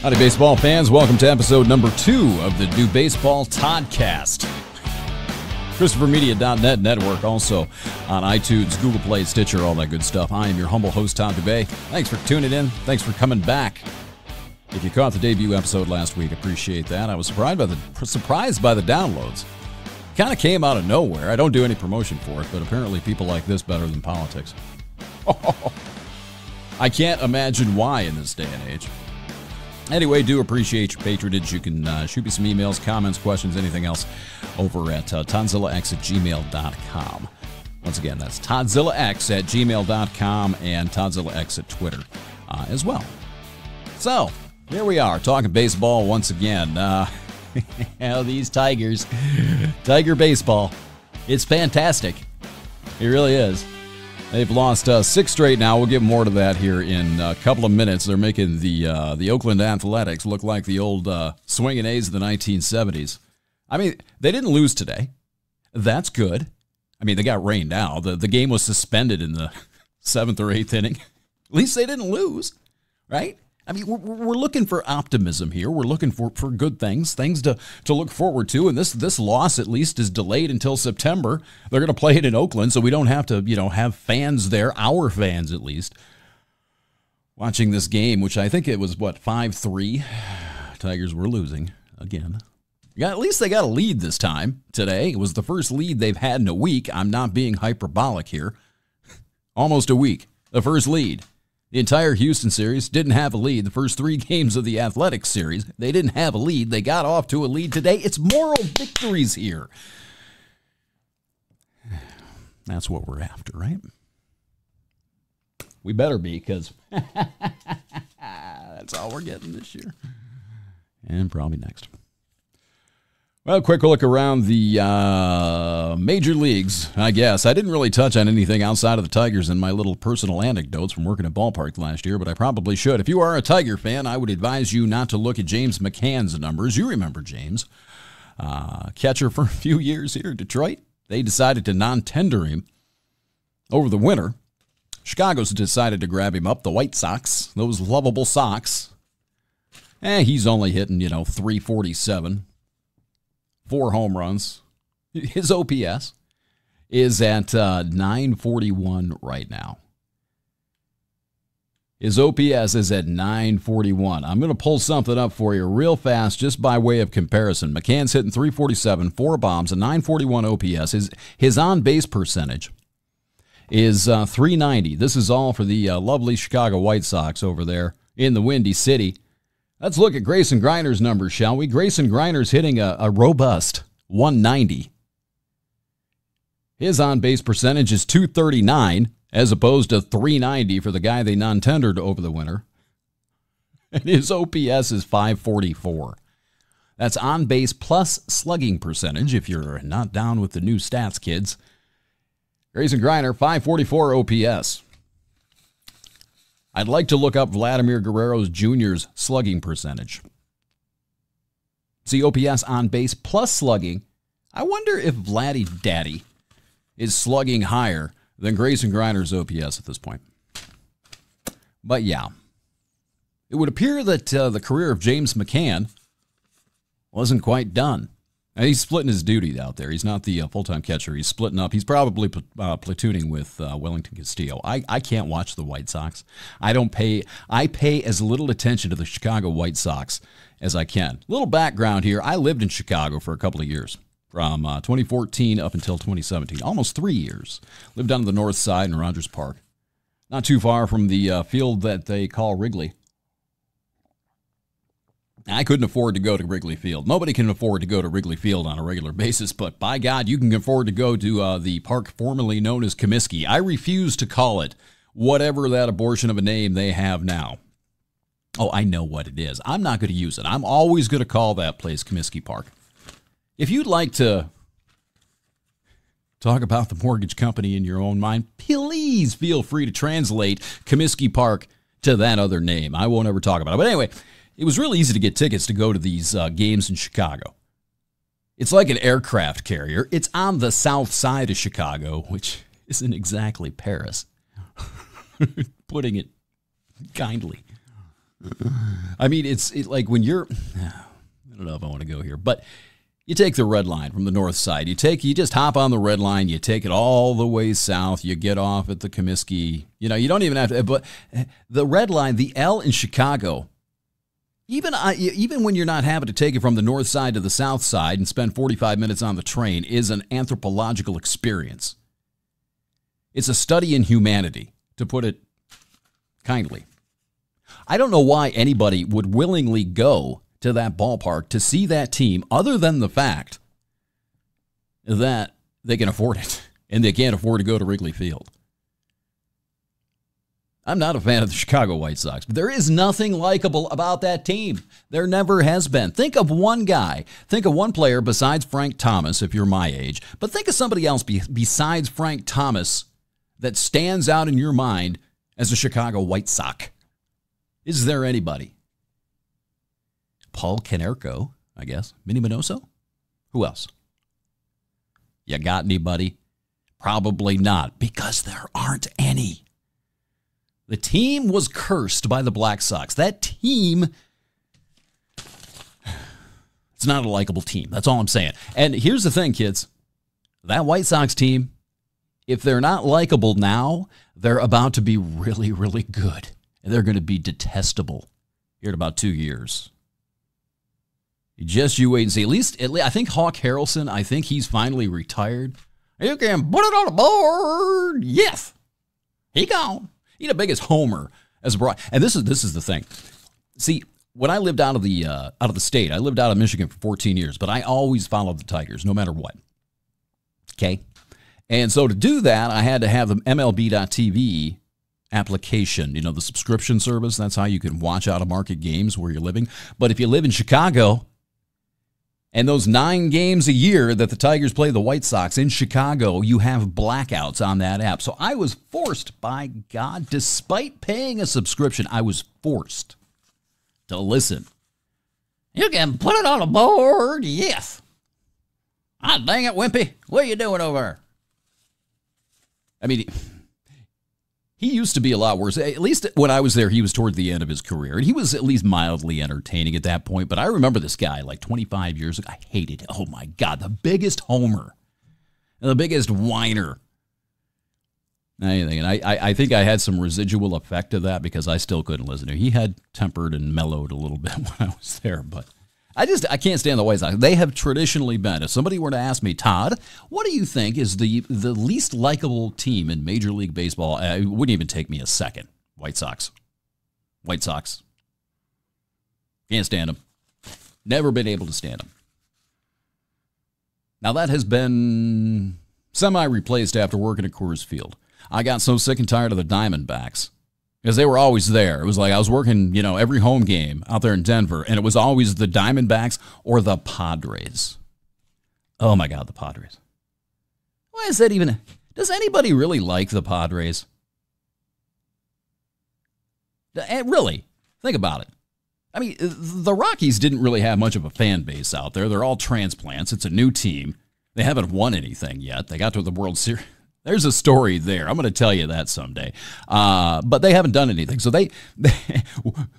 Howdy, baseball fans. Welcome to episode number 2 of the Dubéisbol Toddcast. ChristopherMedia.net network, also on iTunes, Google Play, Stitcher, all that good stuff. I am your humble host, Todd Dubé. Thanks for tuning in. Thanks for coming back. If you caught the debut episode last week, appreciate that. I was surprised by the downloads. Kind of came out of nowhere. I don't do any promotion for it, but apparently people like this better than politics. I can't imagine why in this day and age. Anyway, do appreciate your patronage. You can shoot me some emails, comments, questions, anything else over at ToddZillaX@gmail.com. Once again, that's ToddZillaX@gmail.com and ToddZillaX at Twitter as well. So, here we are, talking baseball once again. These Tigers. Tiger baseball. It's fantastic. It really is. They've lost 6 straight now. We'll get more to that here in a couple of minutes. They're making the Oakland Athletics look like the old swinging A's of the 1970s. I mean, they didn't lose today. That's good. I mean, they got rained out. The game was suspended in the 7th or 8th inning. At least they didn't lose, right? I mean, we're looking for optimism here. We're looking for good things to look forward to. And this loss at least is delayed until September. They're going to play it in Oakland, so we don't have to, have fans there, our fans at least, watching this game, which I think it was, 5-3. Tigers were losing again. At least they got a lead this time today. It was the first lead they've had in a week. I'm not being hyperbolic here. Almost a week. The first lead. The entire Houston series didn't have a lead. The first 3 games of the Athletics series, they didn't have a lead. They got off to a lead today. It's moral victories here. That's what we're after, right? We better be, because that's all we're getting this year. And probably next. Well, quick look around the major leagues, I guess. I didn't really touch on anything outside of the Tigers in my little personal anecdotes from working at ballpark last year, but I probably should. If you are a Tiger fan, I would advise you not to look at James McCann's numbers. You remember James. Catcher for a few years here in Detroit. They decided to non-tender him over the winter. Chicago's decided to grab him up. The White Sox, those lovable Sox. He's only hitting, 347. 4 home runs. His OPS is at 941 right now. His OPS is at 941. I'm going to pull something up for you real fast just by way of comparison. McCann's hitting 347, 4 bombs, a 941 OPS. His on-base percentage is 390. This is all for the lovely Chicago White Sox over there in the Windy City. Let's look at Grayson Greiner's numbers, shall we? Grayson Greiner's hitting a robust 190. His on-base percentage is 239, as opposed to 390 for the guy they non-tendered over the winter. And his OPS is 544. That's on-base plus slugging percentage, if you're not down with the new stats, kids. Grayson Greiner, 544 OPS. I'd like to look up Vladimir Guerrero Jr.'s slugging percentage. See, OPS on base plus slugging. I wonder if Vladdy Daddy is slugging higher than Grayson Greiner's OPS at this point. But yeah, it would appear that the career of James McCann wasn't quite done. Now, he's splitting his duty out there. He's not the full-time catcher. He's splitting up. He's probably platooning with Wellington Castillo. I can't watch the White Sox. I pay as little attention to the Chicago White Sox as I can. Little background here. I lived in Chicago for a couple of years, from 2014 up until 2017. Almost 3 years. Lived on the north side in Rogers Park. Not too far from the field that they call Wrigley. I couldn't afford to go to Wrigley Field. Nobody can afford to go to Wrigley Field on a regular basis, but by God, you can afford to go to the park formerly known as Comiskey. I refuse to call it whatever that abortion of a name they have now. Oh, I know what it is. I'm not going to use it. I'm always going to call that place Comiskey Park. If you'd like to talk about the mortgage company in your own mind, please feel free to translate Comiskey Park to that other name. I won't ever talk about it. But anyway, it was really easy to get tickets to go to these games in Chicago. It's like an aircraft carrier. It's on the south side of Chicago, which isn't exactly Paris, putting it kindly. I mean, it's like when you're, I don't know if I want to go here, but you take the red line from the north side. You just hop on the red line. You take it all the way south. You get off at the Comiskey. You know, you don't even have to. But the red line, the L in Chicago, even when you're not having to take it from the north side to the south side and spend 45 minutes on the train, is an anthropological experience. It's a study in humanity, to put it kindly. I don't know why anybody would willingly go to that ballpark to see that team, other than the fact that they can afford it and they can't afford to go to Wrigley Field. I'm not a fan of the Chicago White Sox, but there is nothing likable about that team. There never has been. Think of one guy. Think of one player besides Frank Thomas, if you're my age, but think of somebody else besides Frank Thomas that stands out in your mind as a Chicago White Sox. Is there anybody? Paul Konerko, I guess. Minnie Minoso? Who else? You got anybody? Probably not, because there aren't any. The team was cursed by the Black Sox. That team, it's not a likable team. That's all I'm saying. And here's the thing, kids. That White Sox team, if they're not likable now, they're about to be really, really good. And they're going to be detestable here in about 2 years. You wait and see. At least I think Hawk Harrelson, I think he's finally retired. You can put it on the board. Yes. He gone. He the biggest homer as a broad. And this is the thing. See, when I lived out of the state, I lived out of Michigan for 14 years, but I always followed the Tigers, no matter what. Okay? And so to do that, I had to have the MLB.TV application, the subscription service. That's how you can watch out-of-market games where you're living. But if you live in Chicago, and those 9 games a year that the Tigers play the White Sox in Chicago, you have blackouts on that app. So I was forced, by God, despite paying a subscription, I was forced to listen. You can put it on the board, yes. Ah, dang it, Wimpy. What are you doing over there? I mean, he used to be a lot worse. At least when I was there, he was toward the end of his career. And he was at least mildly entertaining at that point. But I remember this guy like 25 years ago. I hated it. Oh, my God. The biggest homer. The biggest whiner. Anything. And I think I had some residual effect of that because I still couldn't listen to him. He had tempered and mellowed a little bit when I was there. But I can't stand the White Sox. They have traditionally been. If somebody were to ask me, Todd, what do you think is the least likable team in Major League Baseball? It wouldn't even take me a second. White Sox. White Sox. Can't stand them. Never been able to stand them. Now that has been semi-replaced after working at Coors Field. I got so sick and tired of the Diamondbacks. Because they were always there. It was like I was working, every home game out there in Denver, and it was always the Diamondbacks or the Padres. Oh, my God, the Padres. Why is that even? Does anybody really like the Padres? Really, think about it. I mean, the Rockies didn't really have much of a fan base out there. They're all transplants. It's a new team. They haven't won anything yet. They got to the World Series. There's a story there. I'm going to tell you that someday. But they haven't done anything. So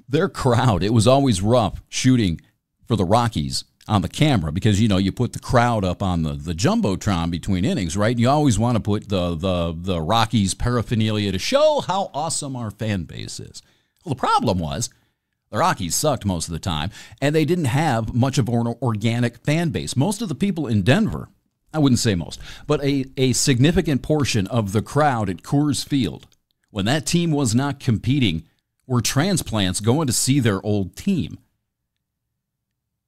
their crowd, it was always rough shooting for the Rockies on the camera because, you put the crowd up on the Jumbotron between innings, right? You always want to put the Rockies paraphernalia to show how awesome our fan base is. Well, the problem was the Rockies sucked most of the time, and they didn't have much of an organic fan base. Most of the people in Denver, I wouldn't say most, but a significant portion of the crowd at Coors Field, when that team was not competing, were transplants going to see their old team.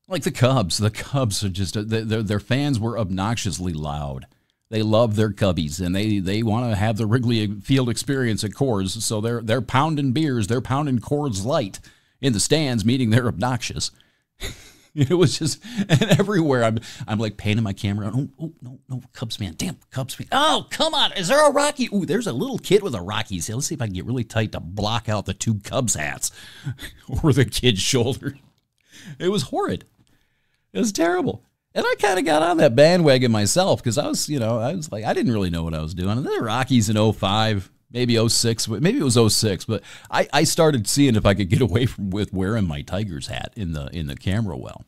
Like the Cubs. The Cubs are just, their fans were obnoxiously loud. They love their Cubbies, and they want to have the Wrigley Field experience at Coors, so they're pounding beers, they're pounding Coors Light in the stands, meaning they're obnoxious. It was just, and everywhere I'm like painting my camera. Oh, no, Cubs fan. Damn, Cubs fan. Oh, come on. Is there a Rocky? Ooh, there's a little kid with a Rockies hat. Let's see if I can get really tight to block out the 2 Cubs hats over the kid's shoulder. It was horrid. It was terrible. And I kind of got on that bandwagon myself because I was like, I didn't really know what I was doing. And the Rockies in 2005, maybe '06, maybe it was '06, but I started seeing if I could get away with wearing my Tigers hat in the camera well.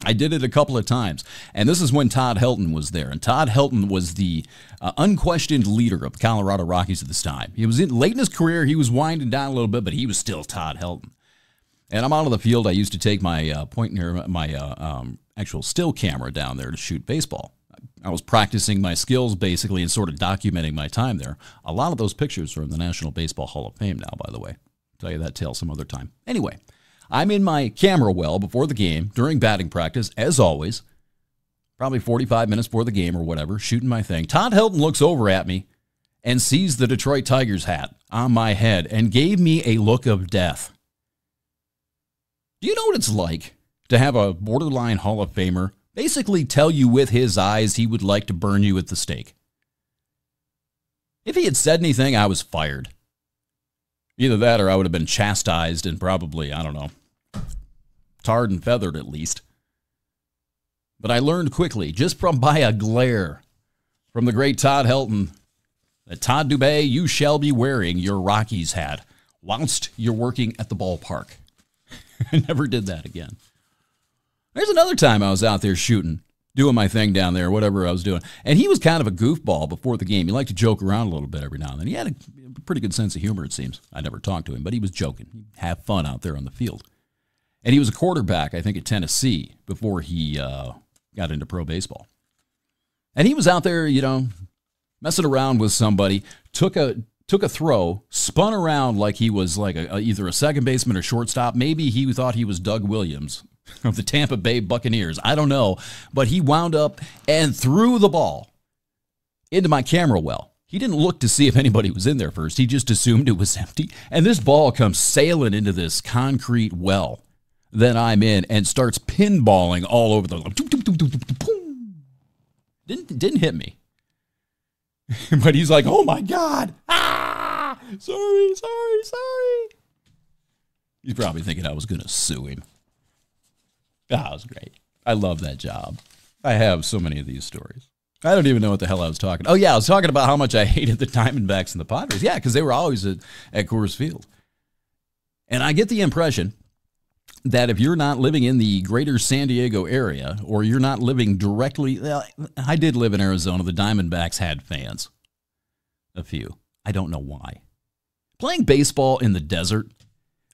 I did it a couple of times, and this is when Todd Helton was there, and Todd Helton was the unquestioned leader of the Colorado Rockies at this time. He was late in his career. He was winding down a little bit, but he was still Todd Helton. And I'm out on the field. I used to take my actual still camera down there to shoot baseball. I was practicing my skills, basically, and sort of documenting my time there. A lot of those pictures are in the National Baseball Hall of Fame now, by the way. I'll tell you that tale some other time. Anyway, I'm in my camera well before the game, during batting practice, as always, probably 45 minutes before the game or whatever, shooting my thing. Todd Helton looks over at me and sees the Detroit Tigers hat on my head and gave me a look of death. Do you know what it's like to have a borderline Hall of Famer basically tell you with his eyes he would like to burn you at the stake? If he had said anything, I was fired. Either that or I would have been chastised and probably, I don't know, tarred and feathered at least. But I learned quickly, just from by a glare from the great Todd Helton, that Todd Dubé, you shall be wearing your Rockies hat whilst you're working at the ballpark. I never did that again. There's another time I was out there shooting, doing my thing down there, whatever I was doing. And he was kind of a goofball before the game. He liked to joke around a little bit every now and then. He had a pretty good sense of humor, it seems. I never talked to him, but he was joking. He'd have fun out there on the field. And he was a quarterback, I think, at Tennessee before he got into pro baseball. And he was out there, you know, messing around with somebody, took a throw, spun around like he was like either a second baseman or shortstop. Maybe he thought he was Doug Williams of the Tampa Bay Buccaneers. I don't know. But he wound up and threw the ball into my camera well. He didn't look to see if anybody was in there first. He just assumed it was empty. And this ball comes sailing into this concrete well that I'm in and starts pinballing all over the... Didn't hit me. But he's like, oh my God. Ah! Sorry. He's probably thinking I was going to sue him. That was great. I love that job. I have so many of these stories. I don't even know what the hell I was talking. Oh, yeah, I was talking about how much I hated the Diamondbacks and the Padres. Yeah, because they were always at Coors Field. And I get the impression that if you're not living in the greater San Diego area or you're not living directly, well, I did live in Arizona. The Diamondbacks had fans. A few. I don't know why. Playing baseball in the desert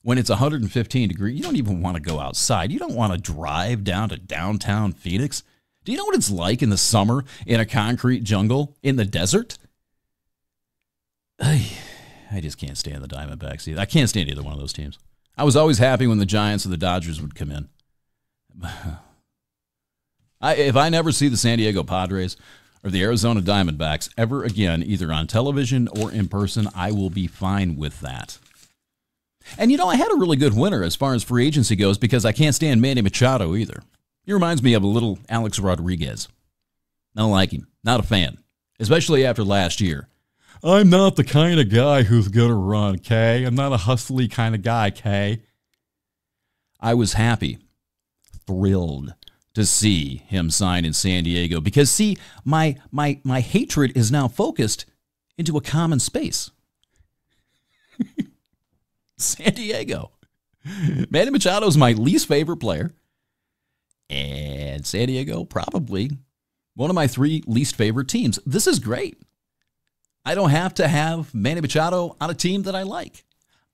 when it's 115 degrees, you don't even want to go outside. You don't want to drive down to downtown Phoenix. Do you know what it's like in the summer in a concrete jungle in the desert? I just can't stand the Diamondbacks either. I can't stand either one of those teams. I was always happy when the Giants or the Dodgers would come in. If I never see the San Diego Padres or the Arizona Diamondbacks ever again, either on television or in person, I will be fine with that. And, you know, I had a really good winter as far as free agency goes because I can't stand Manny Machado either. He reminds me of a little Alex Rodriguez. I don't like him. Not a fan. Especially after last year. I'm not the kind of guy who's going to run, Kay. I'm not a hustly kind of guy, Kay. I was happy, thrilled to see him sign in San Diego because, see, my hatred is now focused into a common space. San Diego. Manny Machado is my least favorite player. And San Diego, probably one of my 3 least favorite teams. This is great. I don't have to have Manny Machado on a team that I like.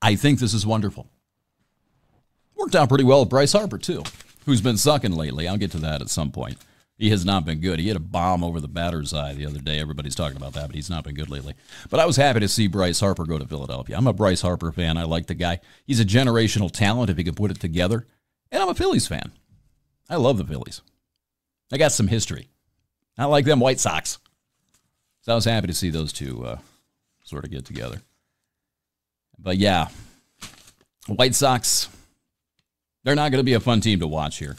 I think this is wonderful. Worked out pretty well with Bryce Harper, too, who's been sucking lately. I'll get to that at some point. He has not been good. He hit a bomb over the batter's eye the other day. Everybody's talking about that, but he's not been good lately. But I was happy to see Bryce Harper go to Philadelphia. I'm a Bryce Harper fan. I like the guy. He's a generational talent if he can put it together. And I'm a Phillies fan. I love the Phillies. I got some history. I like them White Sox. So I was happy to see those two sort of get together. But yeah, White Sox, they're not going to be a fun team to watch here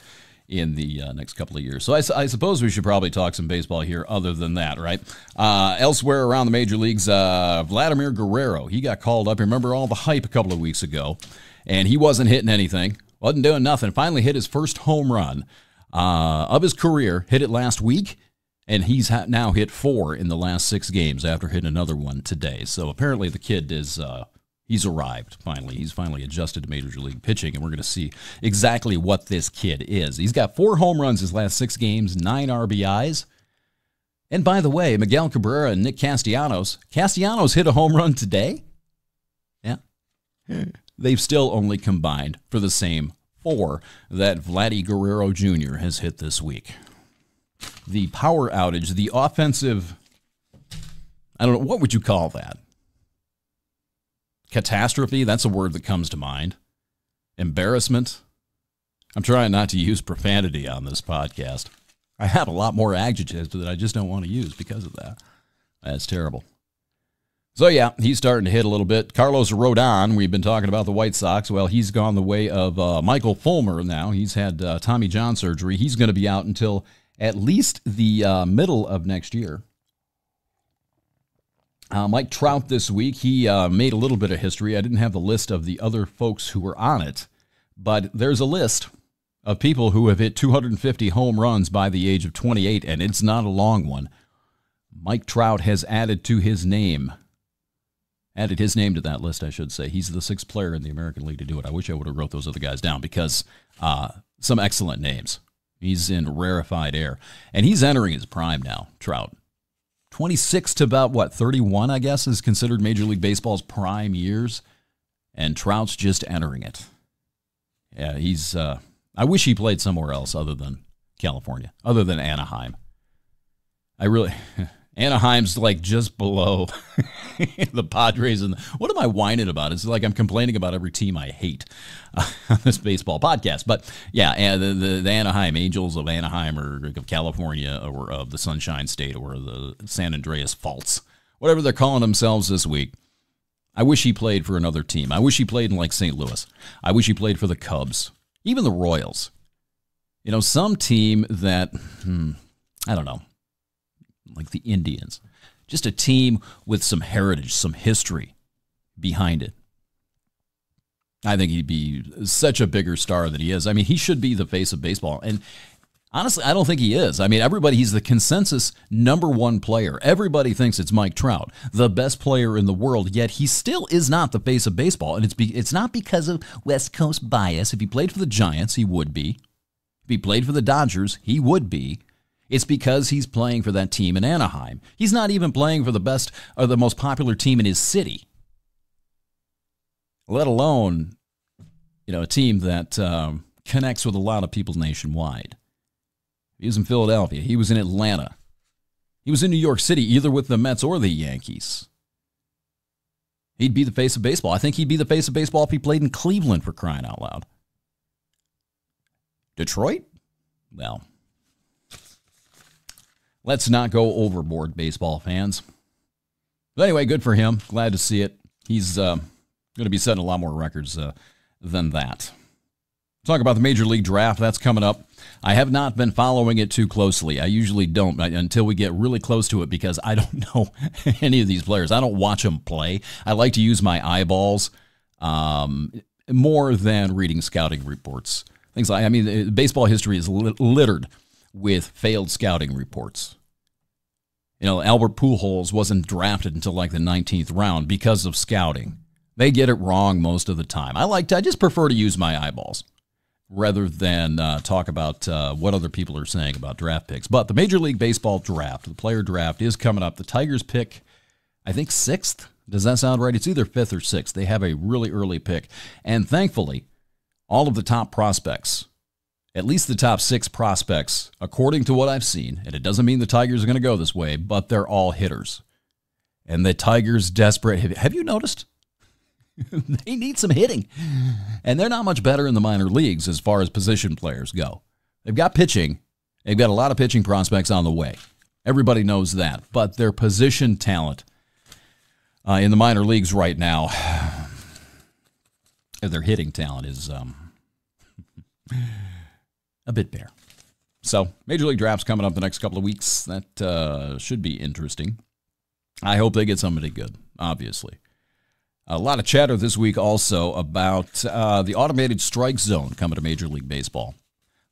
in the next couple of years. So I suppose we should probably talk some baseball here other than that, right? Elsewhere around the major leagues, Vladimir Guerrero, he got called up. Remember all the hype a couple of weeks ago, and he wasn't hitting anything, wasn't doing nothing. Finally hit his first home run of his career, hit it last week, And he's now hit 4 in the last 6 games after hitting another one today. So apparently the kid is he's arrived finally. He's finally adjusted to Major League pitching, and we're going to see exactly what this kid is. He's got 4 home runs his last 6 games, 9 RBIs. And by the way, Miguel Cabrera and Nick Castellanos hit a home run today. Yeah. They've still only combined for the same 4 that Vladimir Guerrero Jr. has hit this week. The power outage, the offensive, I don't know, what would you call that? Catastrophe, that's a word that comes to mind. Embarrassment. I'm trying not to use profanity on this podcast. I have a lot more adjectives that I just don't want to use because of that. That's terrible. So, yeah, he's starting to hit a little bit. Carlos Rodon, we've been talking about the White Sox. Well, he's gone the way of Michael Fulmer now. He's had Tommy John surgery. He's going to be out until at least the middle of next year. Mike Trout this week, he made a little bit of history. I didn't have the list of the other folks who were on it, but there's a list of people who have hit 250 home runs by the age of 28, and it's not a long one. Mike Trout has added his name to that list, I should say. He's the 6th player in the American League to do it. I wish I would have wrote those other guys down because some excellent names. He's in rarefied air, and he's entering his prime now, Trout. 26 to about, 31, I guess, is considered Major League Baseball's prime years, and Trout's just entering it. Yeah, he's, I wish he played somewhere else other than California, other than Anaheim. Anaheim's like just below the Padres. And what am I whining about? It's like I'm complaining about every team I hate on this baseball podcast. But yeah, and the Anaheim Angels of Anaheim or of California or of the Sunshine State or the San Andreas Faults, whatever they're calling themselves this week. I wish he played for another team. I wish he played in like St. Louis. I wish he played for the Cubs, even the Royals. You know, some team that, I don't know, like the Indians. Just a team with some heritage, some history behind it. I think he'd be such a bigger star than he is. I mean, he should be the face of baseball. And honestly, I don't think he is. I mean, he's the consensus #1 player. Everybody thinks it's Mike Trout, the best player in the world, yet he still is not the face of baseball. And it's not because of West Coast bias. If he played for the Giants, he would be. If he played for the Dodgers, he would be. It's because he's playing for that team in Anaheim. He's not even playing for the best or the most popular team in his city, let alone, a team that connects with a lot of people nationwide. He was in Philadelphia. He was in Atlanta. He was in New York City, either with the Mets or the Yankees. He'd be the face of baseball. I think he'd be the face of baseball if he played in Cleveland, for crying out loud. Detroit? Well, let's not go overboard, baseball fans. But anyway, good for him. Glad to see it. He's going to be setting a lot more records than that. Talk about the Major League Draft. That's coming up. I have not been following it too closely. I usually don't until we get really close to it because I don't know any of these players. I don't watch them play. I like to use my eyeballs more than reading scouting reports. Things like, baseball history is littered with failed scouting reports. Albert Pujols wasn't drafted until like the 19th round because of scouting. They get it wrong most of the time. I just prefer to use my eyeballs rather than talk about what other people are saying about draft picks. But the Major League Baseball draft, the player draft, is coming up. The Tigers pick, I think, 6th. Does that sound right? It's either 5th or 6th. They have a really early pick. And thankfully, all of the top prospects, at least the top 6 prospects, according to what I've seen, and it doesn't mean the Tigers are going to go this way, but they're all hitters. And the Tigers desperate. Have you noticed? They need some hitting. And they're not much better in the minor leagues as far as position players go. They've got pitching. They've got a lot of pitching prospects on the way. Everybody knows that. But their position talent in the minor leagues right now, their hitting talent is a bit bare. So, Major League Draft's coming up the next couple of weeks. That should be interesting. I hope they get somebody good, obviously. A lot of chatter this week also about the automated strike zone coming to Major League Baseball.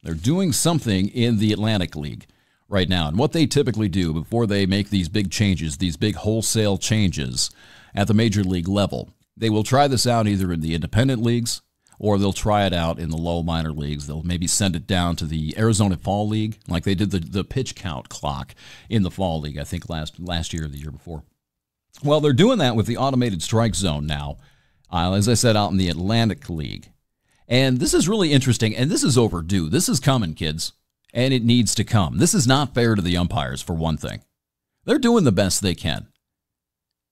They're doing something in the Atlantic League. right now. And what they typically do before they make these big changes, these big wholesale changes at the major league level, they will try this out either in the independent leagues or they'll try it out in the low minor leagues. They'll maybe send it down to the Arizona Fall League, like they did the pitch count clock in the Fall League, I think last year or the year before. Well, they're doing that with the automated strike zone now, as I said, out in the Atlantic League. And this is really interesting, and this is overdue. This is coming, kids, and it needs to come. This is not fair to the umpires, for one thing. They're doing the best they can.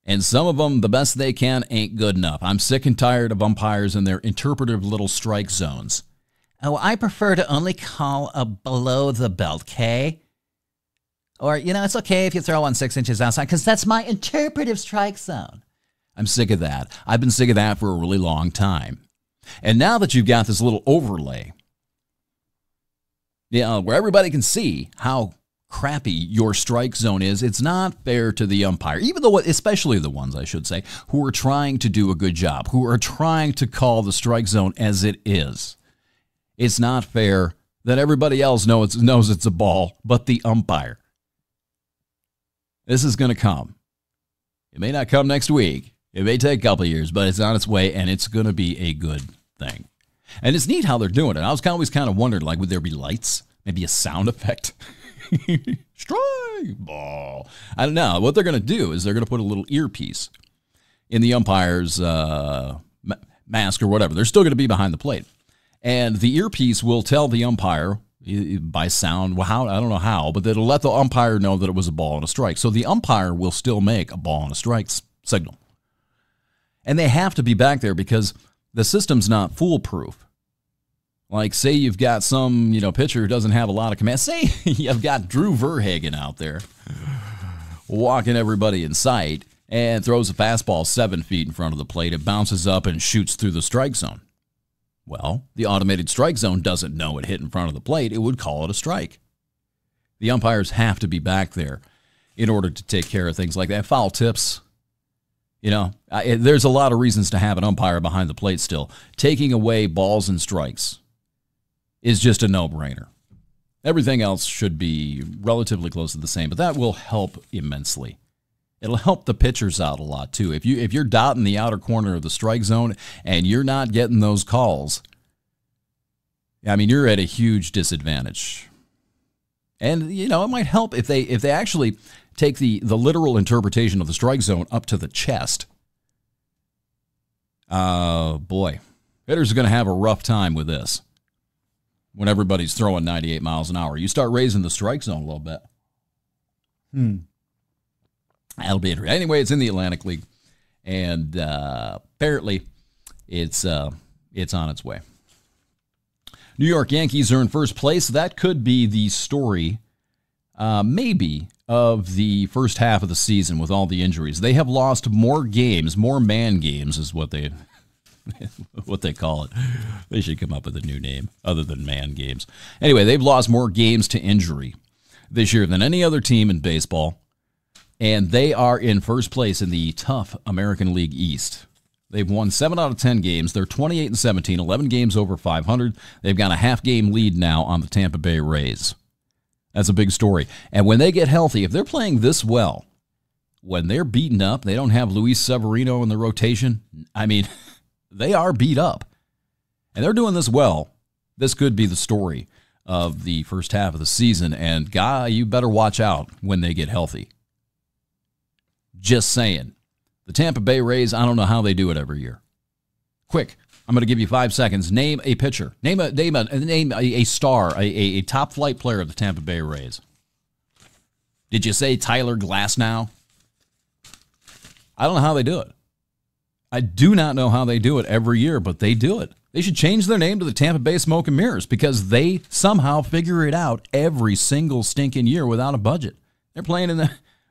And some of them, the best they can, ain't good enough. I'm sick and tired of umpires and their interpretive little strike zones. Oh, I prefer to only call a below the belt, K. Or, it's okay if you throw one 6 inches outside, because that's my interpretive strike zone. I'm sick of that. I've been sick of that for a really long time. And now that you've got this little overlay, where everybody can see how crappy your strike zone is, it's not fair to the umpire, even though, especially the ones, I should say, who are trying to do a good job, who are trying to call the strike zone as it is. It's not fair that everybody else knows it's a ball, but the umpire. This is going to come. It may not come next week. It may take a couple of years, but it's on its way, and it's going to be a good thing. And it's neat how they're doing it. I was always kind of wondering, like, would there be lights? Maybe a sound effect? Strike ball. I don't know. What they're going to do is they're going to put a little earpiece in the umpire's mask or whatever. They're still going to be behind the plate. And the earpiece will tell the umpire by sound, I don't know how, but it'll let the umpire know that it was a ball and a strike. So the umpire will still make a ball and a strike signal. And they have to be back there because the system's not foolproof. Like, say you've got some, pitcher who doesn't have a lot of command. Say you've got Drew Verhagen out there walking everybody in sight and throws a fastball 7 feet in front of the plate. It bounces up and shoots through the strike zone. Well, the automated strike zone doesn't know it hit in front of the plate. It would call it a strike. The umpires have to be back there in order to take care of things like that. Foul tips. There's a lot of reasons to have an umpire behind the plate still. Taking away balls and strikes is just a no-brainer. Everything else should be relatively close to the same, but that will help immensely. It'll help the pitchers out a lot, too. If you're dotting the outer corner of the strike zone and you're not getting those calls, you're at a huge disadvantage. And, it might help if they actually take the literal interpretation of the strike zone up to the chest. Boy, hitters are going to have a rough time with this. When everybody's throwing 98 miles an hour, you start raising the strike zone a little bit. That'll be interesting. Anyway, it's in the Atlantic League, and apparently it's on its way. New York Yankees are in first place. That could be the story, maybe, of the first half of the season with all the injuries. They have lost more games, more man games is what they call it. They should come up with a new name other than man games. Anyway, they've lost more games to injury this year than any other team in baseball, and they are in first place in the tough American League East. They've won 7 out of 10 games. They're 28-17, 11 games over 500. They've got a half-game lead now on the Tampa Bay Rays. That's a big story. And when they get healthy, if they're playing this well, when they're beaten up, they don't have Luis Severino in the rotation. They are beat up. And they're doing this well. This could be the story of the first half of the season. And, guy, you better watch out when they get healthy. Just saying. The Tampa Bay Rays, I don't know how they do it every year. Quick, I'm going to give you 5 seconds. Name a pitcher. Name a star, a top-flight player of the Tampa Bay Rays. Did you say Tyler Glasnow? I don't know how they do it. I do not know how they do it every year, but they do it. They should change their name to the Tampa Bay Smoke and Mirrors because they somehow figure it out every single stinking year without a budget. They're playing in I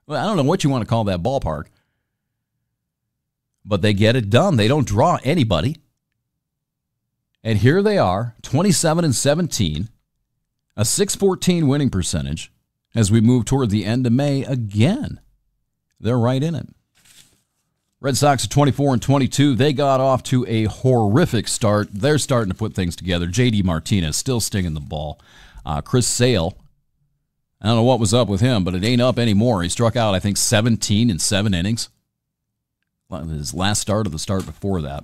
don't know what you want to call that ballpark, but they get it done. They don't draw anybody. And here they are, 27-17, a .614 winning percentage as we move toward the end of May again. They're right in it. Red Sox are 24-22. They got off to a horrific start. They're starting to put things together. J.D. Martinez still stinging the ball. Chris Sale, I don't know what was up with him, but it ain't up anymore. He struck out, I think, 17 in 7 innings. His last start of the start before that.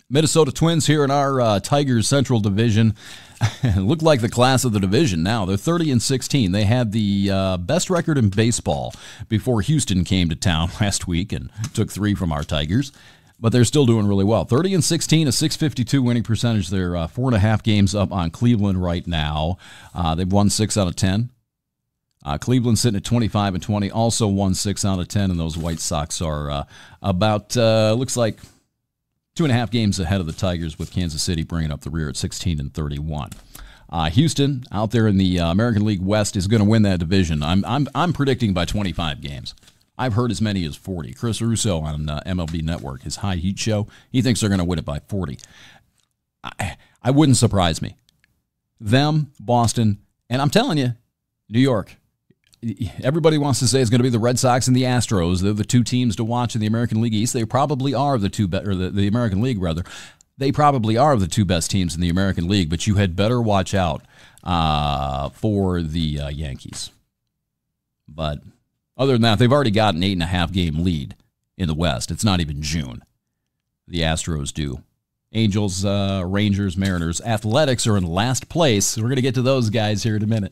Minnesota Twins here in our Tigers Central Division look like the class of the division now. They're 30-16. They had the best record in baseball before Houston came to town last week and took 3 from our Tigers. But they're still doing really well. 30-16, a .652 winning percentage. They're 4.5 games up on Cleveland right now. They've won 6 out of 10. Cleveland's sitting at 25-20, also won 6 out of 10, and those White Sox are about, looks like, 2.5 games ahead of the Tigers, with Kansas City bringing up the rear at 16-31. Houston, out there in the American League West, is going to win that division. I'm predicting by 25 games. I've heard as many as 40. Chris Russo on MLB Network, his High Heat show, he thinks they're going to win it by 40. I wouldn't surprise me. Them, Boston, and I'm telling you, New York. Everybody wants to say it's going to be the Red Sox and the Astros. They're the 2 teams to watch in the American League East. They probably are the American League, rather. They probably are the 2 best teams in the American League, but you had better watch out for the Yankees. But other than that, they've already got an 8.5 game lead in the West. It's not even June. The Astros do. Angels, Rangers, Mariners. Athletics are in last place. We're going to get to those guys here in a minute.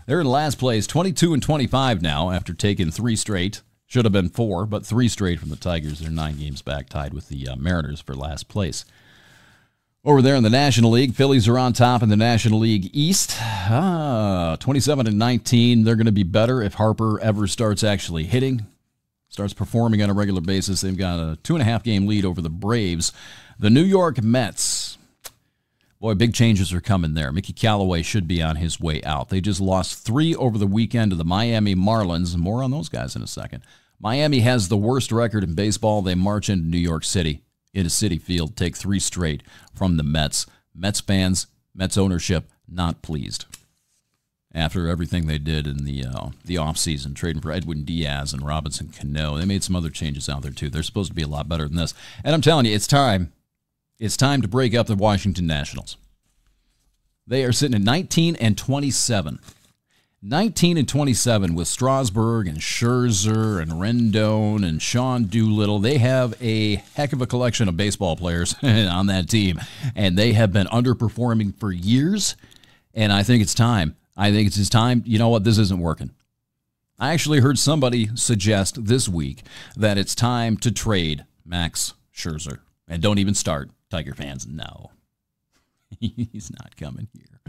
They're in last place, 22-25 now after taking 3 straight. Should have been 4, but 3 straight from the Tigers. They're 9 games back, tied with the Mariners for last place. Over there in the National League, Phillies are on top in the National League East. 27-19. They're going to be better if Harper ever starts actually hitting, starts performing on a regular basis. They've got a 2.5 game lead over the Braves. The New York Mets. Boy, big changes are coming there. Mickey Callaway should be on his way out. They just lost 3 over the weekend to the Miami Marlins. More on those guys in a second. Miami has the worst record in baseball. They march into New York City, into Citi Field, take 3 straight from the Mets. Mets fans, Mets ownership, not pleased. After everything they did in the offseason, trading for Edwin Diaz and Robinson Cano. They made some other changes out there, too. They're supposed to be a lot better than this. And I'm telling you, it's time. It's time to break up the Washington Nationals. They are sitting at 19-27. 19-27 with Strasburg and Scherzer and Rendon and Sean Doolittle. They have a heck of a collection of baseball players on that team, and they have been underperforming for years, and I think it's time. I think it's time. You know what? This isn't working. I actually heard somebody suggest this week that it's time to trade Max Scherzer. And don't even start, Tiger fans. No. He's not coming here.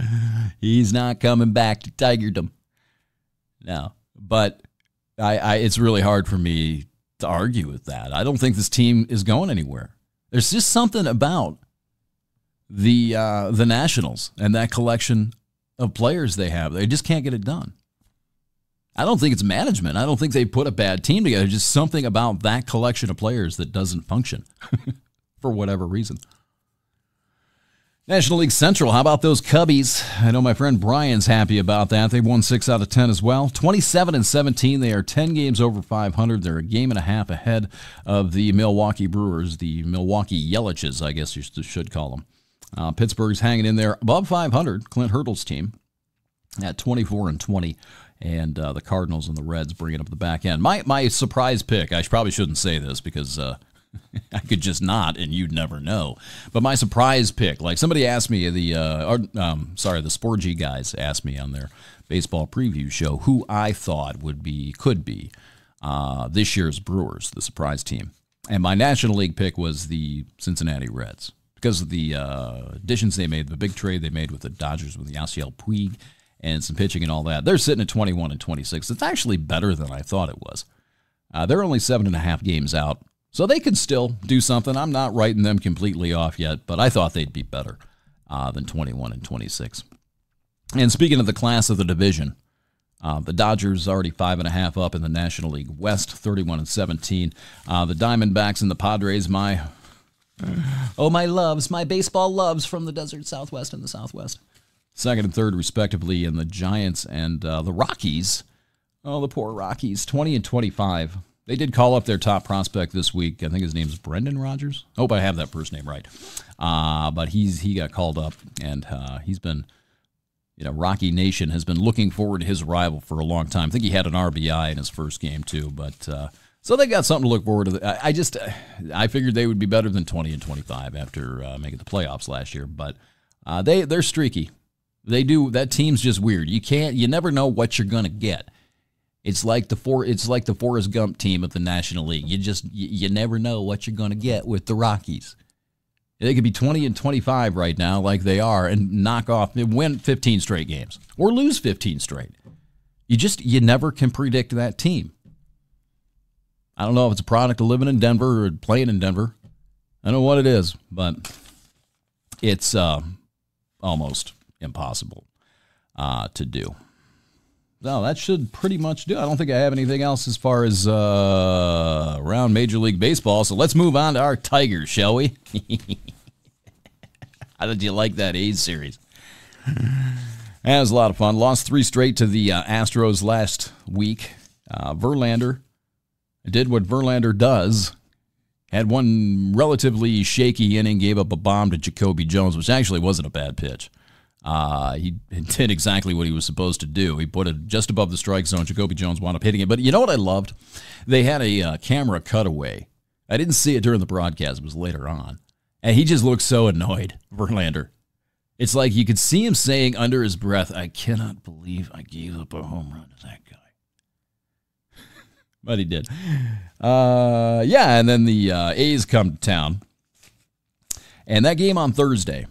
He's not coming back to Tigerdom. No. But it's really hard for me to argue with that. I don't think this team is going anywhere. There's just something about the Nationals and that collection of players they have. They just can't get it done. I don't think it's management. I don't think they put a bad team together. Just something about that collection of players that doesn't function. For whatever reason. National League Central, how about those Cubbies? I know my friend Brian's happy about that. They've won 6 out of 10 as well. 27-17. They are 10 games over 500. They're a game and a half ahead of the Milwaukee Brewers, the Milwaukee Yeliches, I guess you should call them. Pittsburgh's hanging in there above 500. Clint Hurdle's team at 24-20. And the Cardinals and the Reds bringing up the back end. My surprise pick, I probably shouldn't say this because I could just not, and you'd never know. But my surprise pick, like somebody asked me, the Sport G guys asked me on their baseball preview show who I thought could be this year's Brewers, the surprise team. And my National League pick was the Cincinnati Reds because of the additions they made, the big trade they made with the Dodgers with Yasiel Puig and some pitching and all that. They're sitting at 21-26. It's actually better than I thought it was. They're only 7.5 games out. So they could still do something. I'm not writing them completely off yet, but I thought they'd be better than 21-26. And speaking of the class of the division, the Dodgers already 5.5 up in the National League West, 31-17. The Diamondbacks and the Padres, my loves, my baseball loves from the desert Southwest and the Southwest. Second and third, respectively, and the Giants and the Rockies. Oh, the poor Rockies, 20-25. They did call up their top prospect this week. I think his name's Brendan Rodgers. Hope I have that first name right. But he got called up, and he's been Rocky Nation has been looking forward to his arrival for a long time. I think he had an RBI in his first game too, but so they got something to look forward to. I figured they would be better than 20-25 after making the playoffs last year, but they're streaky. That team's just weird. You never know what you're gonna get. It's like the Forrest Gump team of the National League. You never know what you're gonna get with the Rockies. They could be 20-25 right now, like they are, and win 15 straight games or lose 15 straight. You never can predict that team. I don't know if it's a product of living in Denver or playing in Denver. I don't know what it is, but it's almost impossible to do. So that should pretty much do it. I don't think I have anything else as far as around Major League Baseball. So let's move on to our Tigers, shall we? How did you like that A's series? That was a lot of fun. Lost 3 straight to the Astros last week. Verlander did what Verlander does. Had one relatively shaky inning, gave up a bomb to Jacoby Jones, which actually wasn't a bad pitch. He did exactly what he was supposed to do. He put it just above the strike zone. Jacoby Jones wound up hitting it. But you know what I loved? They had a camera cutaway. I didn't see it during the broadcast. It was later on. And he just looked so annoyed, Verlander. It's like you could see him saying under his breath, I cannot believe I gave up a home run to that guy. But he did. And then the A's come to town. And that game on Thursday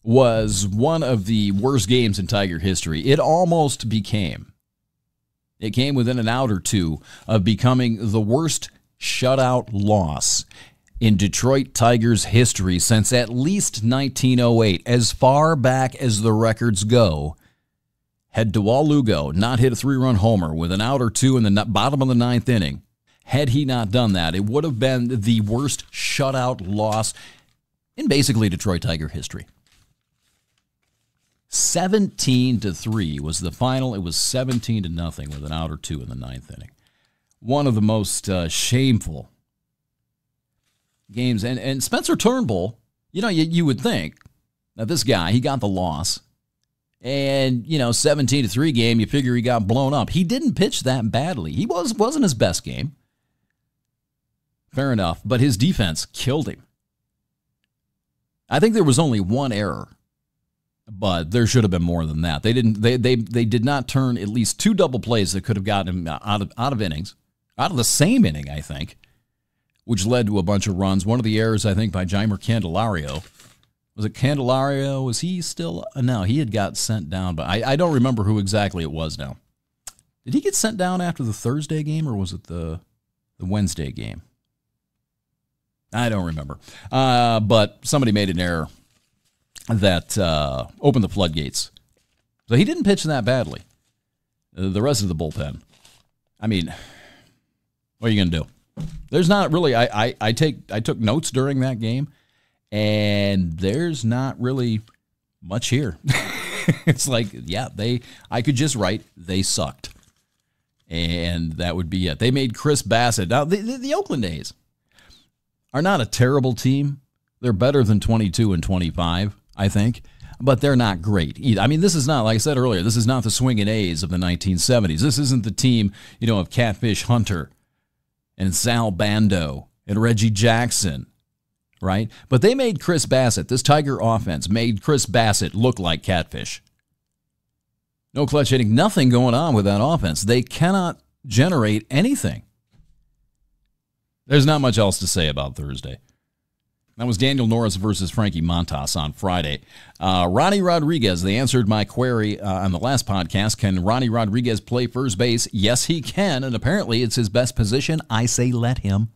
was one of the worst games in Tiger history. It almost became. It came within an out or two of becoming the worst shutout loss in Detroit Tigers history since at least 1908. As far back as the records go, had Dewal Lugo not hit a 3-run homer with an out or two in the bottom of the 9th inning, had he not done that, it would have been the worst shutout loss in basically Detroit Tiger history. 17-3 was the final. It was 17-0 with an out or two in the 9th inning. One of the most shameful games. And Spencer Turnbull, you would think that this guy, he got the loss. And, 17-3 game, you figure he got blown up. He didn't pitch that badly. He wasn't his best game. Fair enough. But his defense killed him. I think there was only one error. But there should have been more than that. They did not turn at least 2 double plays that could have gotten him out of innings, out of the same inning, I think, which led to a bunch of runs. One of the errors, I think, by Jeimer Candelario. Was it Candelario? Was he still? No, he had got sent down, but I don't remember who exactly it was now. Did he get sent down after the Thursday game, or was it the Wednesday game? I don't remember. But somebody made an error that opened the floodgates. So he didn't pitch that badly. The rest of the bullpen, I mean, what are you going to do? There's not really, I took notes during that game, and there's not really much here. It's like, yeah, I could just write, they sucked. And that would be it. They made Chris Bassett. Now, the Oakland A's are not a terrible team. They're better than 22-25. I think, but they're not great either. I mean, this is not, like I said earlier, this is not the swinging A's of the 1970s. This isn't the team, of Catfish Hunter and Sal Bando and Reggie Jackson, right? But they made Chris Bassett, this Tiger offense, made Chris Bassett look like Catfish. No clutch hitting, nothing going on with that offense. They cannot generate anything. There's not much else to say about Thursday. That was Daniel Norris versus Frankie Montas on Friday. Ronnie Rodriguez, they answered my query on the last podcast. Can Ronnie Rodriguez play first base? Yes, he can, and apparently it's his best position. I say let him.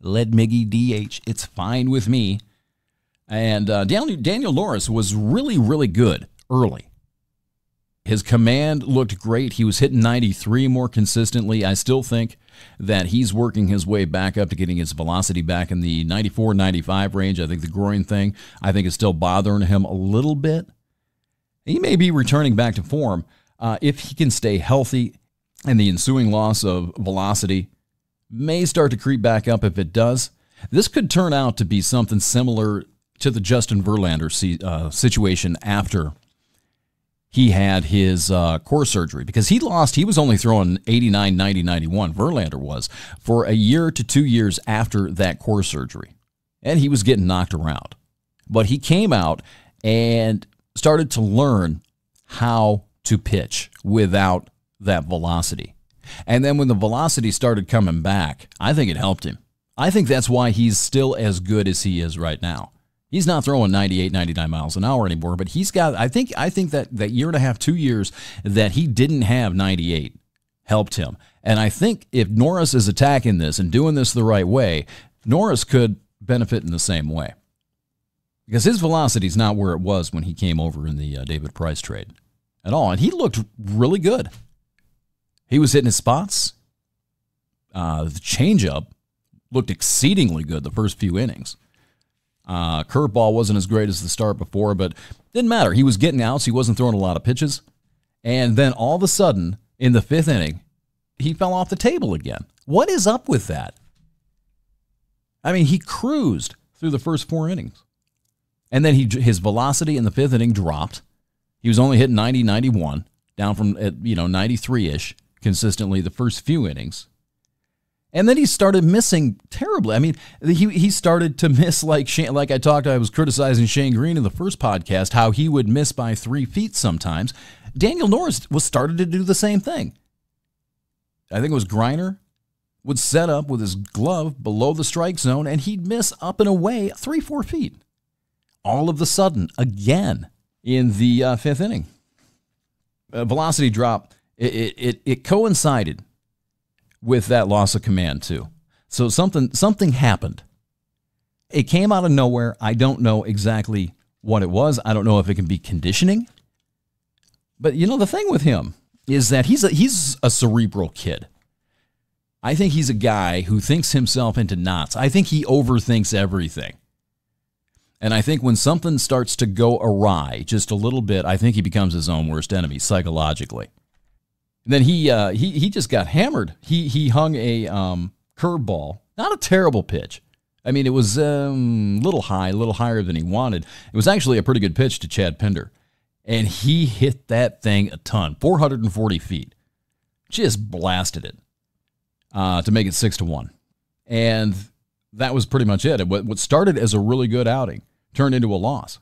Let Miggy DH. It's fine with me. And Daniel Norris was really, really good early. His command looked great. He was hitting 93 more consistently. I still think that he's working his way back up to getting his velocity back in the 94, 95 range. I think the groin thing, is still bothering him a little bit. He may be returning back to form if he can stay healthy, and the ensuing loss of velocity may start to creep back up. If it does, this could turn out to be something similar to the Justin Verlander situation after he had his core surgery because he was only throwing 89, 90, 91, Verlander was, for a year to 2 years after that core surgery. And he was getting knocked around. But he came out and started to learn how to pitch without that velocity. And then when the velocity started coming back, I think it helped him. I think that's why he's still as good as he is right now. He's not throwing 98, 99 miles an hour anymore, but he's got, I think that year and a half, 2 years that he didn't have 98 helped him. And I think if Norris is attacking this and doing this the right way, Norris could benefit in the same way. Because his velocity is not where it was when he came over in the David Price trade at all. And he looked really good. He was hitting his spots. The changeup looked exceedingly good the first few innings. Curveball wasn't as great as the start before, but didn't matter. He was getting outs. He wasn't throwing a lot of pitches. And then all of a sudden, in the fifth inning, he fell off the table again. What is up with that? I mean, he cruised through the first 4 innings. And then his velocity in the fifth inning dropped. He was only hitting 90, 91, down from 93-ish consistently the first few innings. And then he started missing terribly. I mean, he started to miss like I was criticizing Shane Green in the first podcast, how he would miss by 3 feet sometimes. Daniel Norris started to do the same thing. I think it was Griner would set up with his glove below the strike zone, and he'd miss up and away 3-4 feet. All of a sudden, again, in the fifth inning. Velocity drop, it coincided with that loss of command too. So something happened. It came out of nowhere. I don't know exactly what it was. I don't know if it can be conditioning. But the thing with him is that he's a cerebral kid. I think he's a guy who thinks himself into knots. I think he overthinks everything. And I think when something starts to go awry just a little bit, I think he becomes his own worst enemy psychologically. Then he just got hammered. He hung a curveball, not a terrible pitch. I mean, it was a little higher than he wanted. It was actually a pretty good pitch to Chad Pinder. And he hit that thing a ton, 440 feet. Just blasted it to make it 6-1. And that was pretty much it. What started as a really good outing turned into a loss.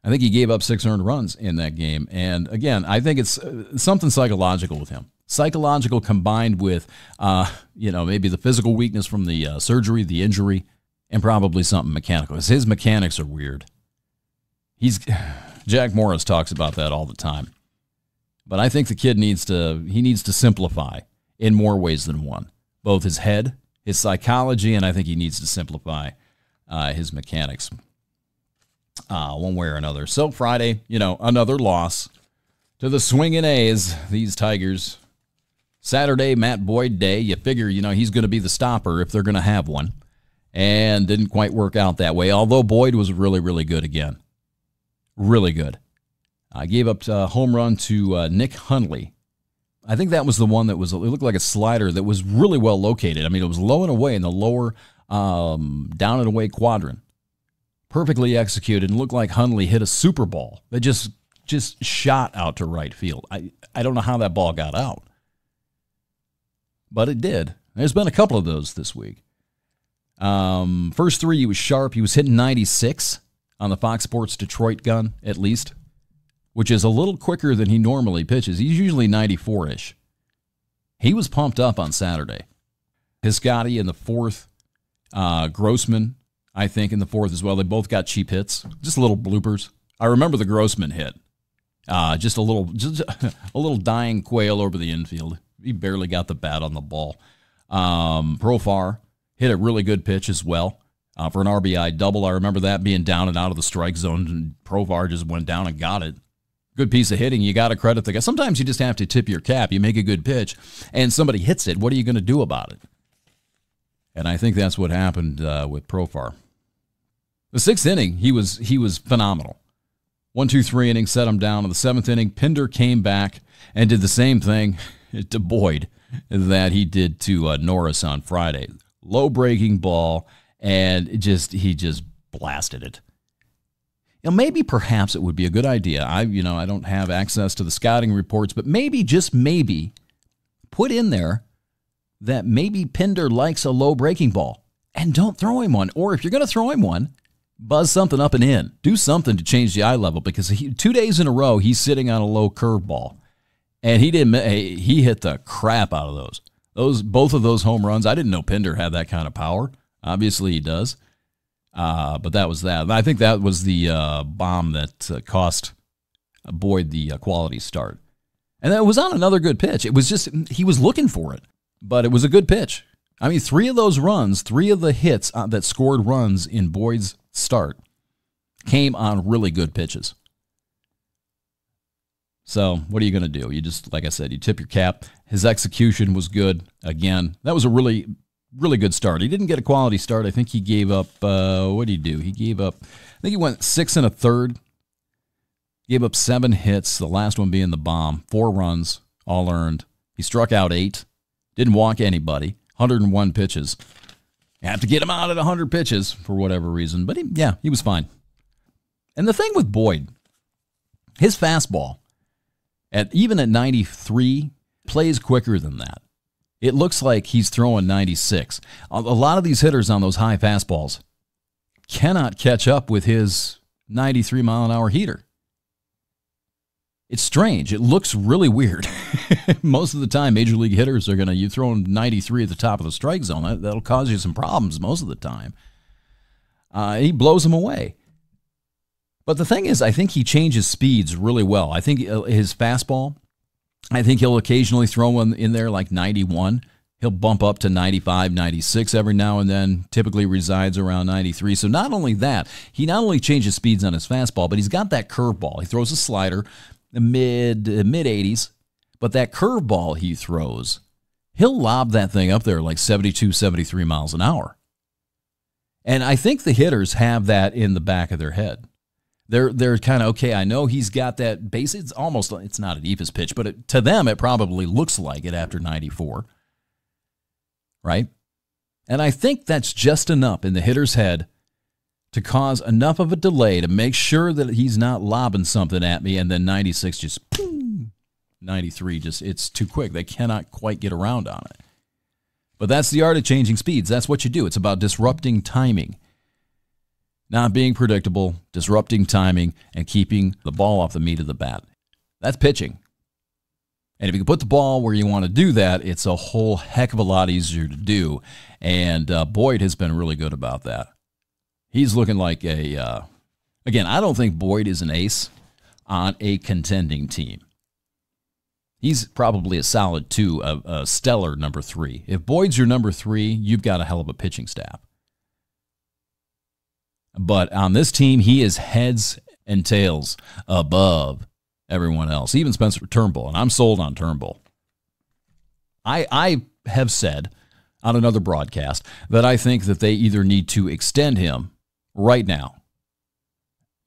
I think he gave up 6 earned runs in that game. And again, I think it's something psychological with him. Psychological combined with, maybe the physical weakness from the surgery, the injury, and probably something mechanical. Because his mechanics are weird. Jack Morris talks about that all the time. But I think the kid needs to simplify in more ways than one. Both his head, his psychology, and I think he needs to simplify his mechanics. One way or another. So Friday, another loss to the swinging A's, these Tigers. Saturday, Matt Boyd Day. You figure, he's going to be the stopper if they're going to have one. And didn't quite work out that way, although Boyd was really, really good again. Really good. I gave up a home run to Nick Hundley. I think that was the one it looked like a slider that was really well located. I mean, it was low and away in the lower down and away quadrant. Perfectly executed and looked like Hundley hit a super ball that just shot out to right field. I don't know how that ball got out, but it did. There's been a couple of those this week. First 3, he was sharp. He was hitting 96 on the Fox Sports Detroit gun, at least, which is a little quicker than he normally pitches. He's usually 94-ish. He was pumped up on Saturday. Piscotty in the 4th, Grossman, I think, in the 4th as well. They both got cheap hits, just little bloopers. I remember the Grossman hit. Just a little dying quail over the infield. He barely got the bat on the ball. Profar hit a really good pitch as well for an RBI double. I remember that being down and out of the strike zone, and Profar just went down and got it. Good piece of hitting. You got to credit the guy. Sometimes you just have to tip your cap. You make a good pitch, and somebody hits it. What are you going to do about it? And I think that's what happened with Profar. The 6th inning, he was phenomenal. 1, 2, 3 innings set him down. In the 7th inning, Pinder came back and did the same thing to Boyd that he did to Norris on Friday. Low breaking ball, and he just blasted it. maybe perhaps it would be a good idea. I don't have access to the scouting reports, but maybe, just maybe, put in there that maybe Pinder likes a low breaking ball and don't throw him one. Or if you're going to throw him one, buzz something up and in. Do something to change the eye level, because 2 days in a row he's sitting on a low curveball, and he hit the crap out of those. Both of those home runs. I didn't know Pinder had that kind of power. Obviously he does. But that was that. I think that was the bomb that cost Boyd the quality start. And that was on another good pitch. It was just, he was looking for it, but it was a good pitch. I mean, 3 of those runs, 3 of the hits that scored runs in Boyd's start came on really good pitches. So what are you going to do? You just, like I said, you tip your cap. His execution was good. Again, that was a really, really good start. He didn't get a quality start. I think he gave up, what did he do? He gave up, I think he went 6 1/3. Gave up 7 hits, the last one being the bomb. 4 runs, all earned. He struck out 8. Didn't walk anybody. 101 pitches. You have to get him out at 100 pitches for whatever reason. But he was fine. And the thing with Boyd, his fastball, even at 93, plays quicker than that. It looks like he's throwing 96. A lot of these hitters on those high fastballs cannot catch up with his 93-mile-an-hour heater. It's strange. It looks really weird. Most of the time, major league hitters are you throwing 93 at the top of the strike zone. That'll cause you some problems most of the time. He blows them away. But the thing is, I think he changes speeds really well. I think his fastball, I think he'll occasionally throw one in there like 91. He'll bump up to 95, 96 every now and then, typically resides around 93. So not only that, he not only changes speeds on his fastball, but he's got that curveball. He throws a slider, the mid-80s, but that curveball he throws, he'll lob that thing up there like 72, 73 miles an hour. And I think the hitters have that in the back of their head. They're kind of, okay, I know he's got that base. It's not an Eephus pitch, but to them it probably looks like it after 94, right? And I think that's just enough in the hitter's head to cause enough of a delay to make sure that he's not lobbing something at me, and then 96 just, boom, 93 just, it's too quick. They cannot quite get around on it. But that's the art of changing speeds. That's what you do. It's about disrupting timing. Not being predictable, disrupting timing, and keeping the ball off the meat of the bat. That's pitching. And if you can put the ball where you want to do that, it's a whole heck of a lot easier to do. And Boyd has been really good about that. He's looking like again, I don't think Boyd is an ace on a contending team. He's probably a solid 2, a stellar number 3. If Boyd's your number 3, you've got a hell of a pitching staff. But on this team, he is heads and tails above everyone else, even Spencer Turnbull, and I'm sold on Turnbull. I have said on another broadcast that I think that they either need to extend him right now,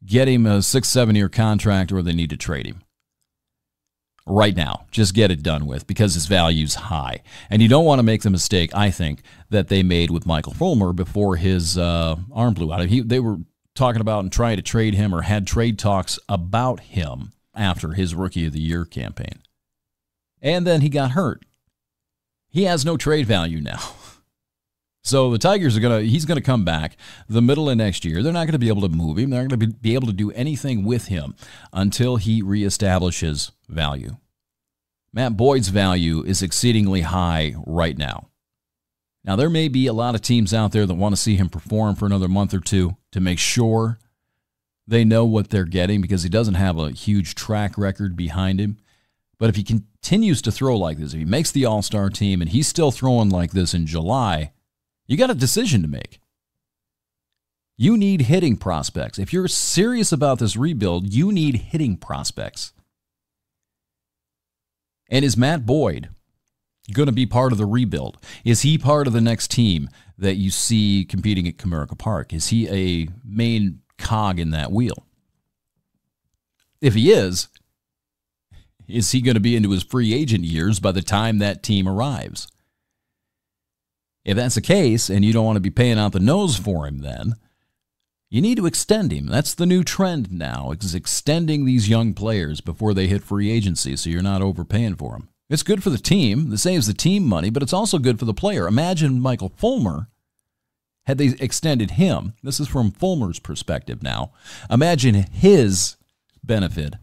get him a 6-7 year contract, or they need to trade him right now. Just get it done with, because his value's high. And you don't want to make the mistake, I think, that they made with Michael Fulmer before his arm blew out. They were talking about and trying to trade him, or had trade talks about him after his Rookie of the Year campaign. And then he got hurt. He has no trade value now. So the Tigers he's going to come back the middle of next year. They're not going to be able to move him. They're not going to be able to do anything with him until he reestablishes value. Matt Boyd's value is exceedingly high right now. Now, there may be a lot of teams out there that want to see him perform for another month or two to make sure they know what they're getting, because he doesn't have a huge track record behind him. But if he continues to throw like this, if he makes the All-Star team and he's still throwing like this in July, you got a decision to make. You need hitting prospects. If you're serious about this rebuild, you need hitting prospects. And is Matt Boyd going to be part of the rebuild? Is he part of the next team that you see competing at Comerica Park? Is he a main cog in that wheel? If he is he going to be into his free agent years by the time that team arrives? If that's the case, and you don't want to be paying out the nose for him then, You need to extend him. That's the new trend now, is extending these young players before they hit free agency so you're not overpaying for them. It's good for the team. It saves the team money, but it's also good for the player. Imagine Michael Fulmer, had they extended him. This is from Fulmer's perspective now. Imagine his benefit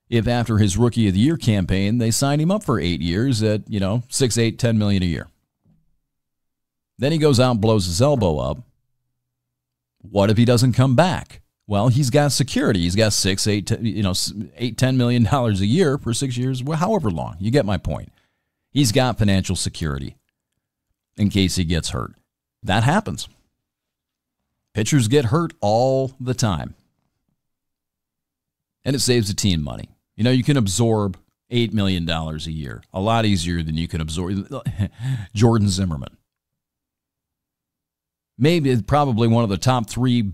if after his Rookie of the Year campaign, they signed him up for 8 years at, $6, $8, $10 million a year. Then he goes out and blows his elbow up. What if he doesn't come back? Well, he's got security. He's got $10 million a year for 6 years, however long. You get my point. He's got financial security in case he gets hurt. That happens. Pitchers get hurt all the time. And it saves the team money. You can absorb $8 million a year. A lot easier than you can absorb Jordan Zimmermann. Probably one of the top 3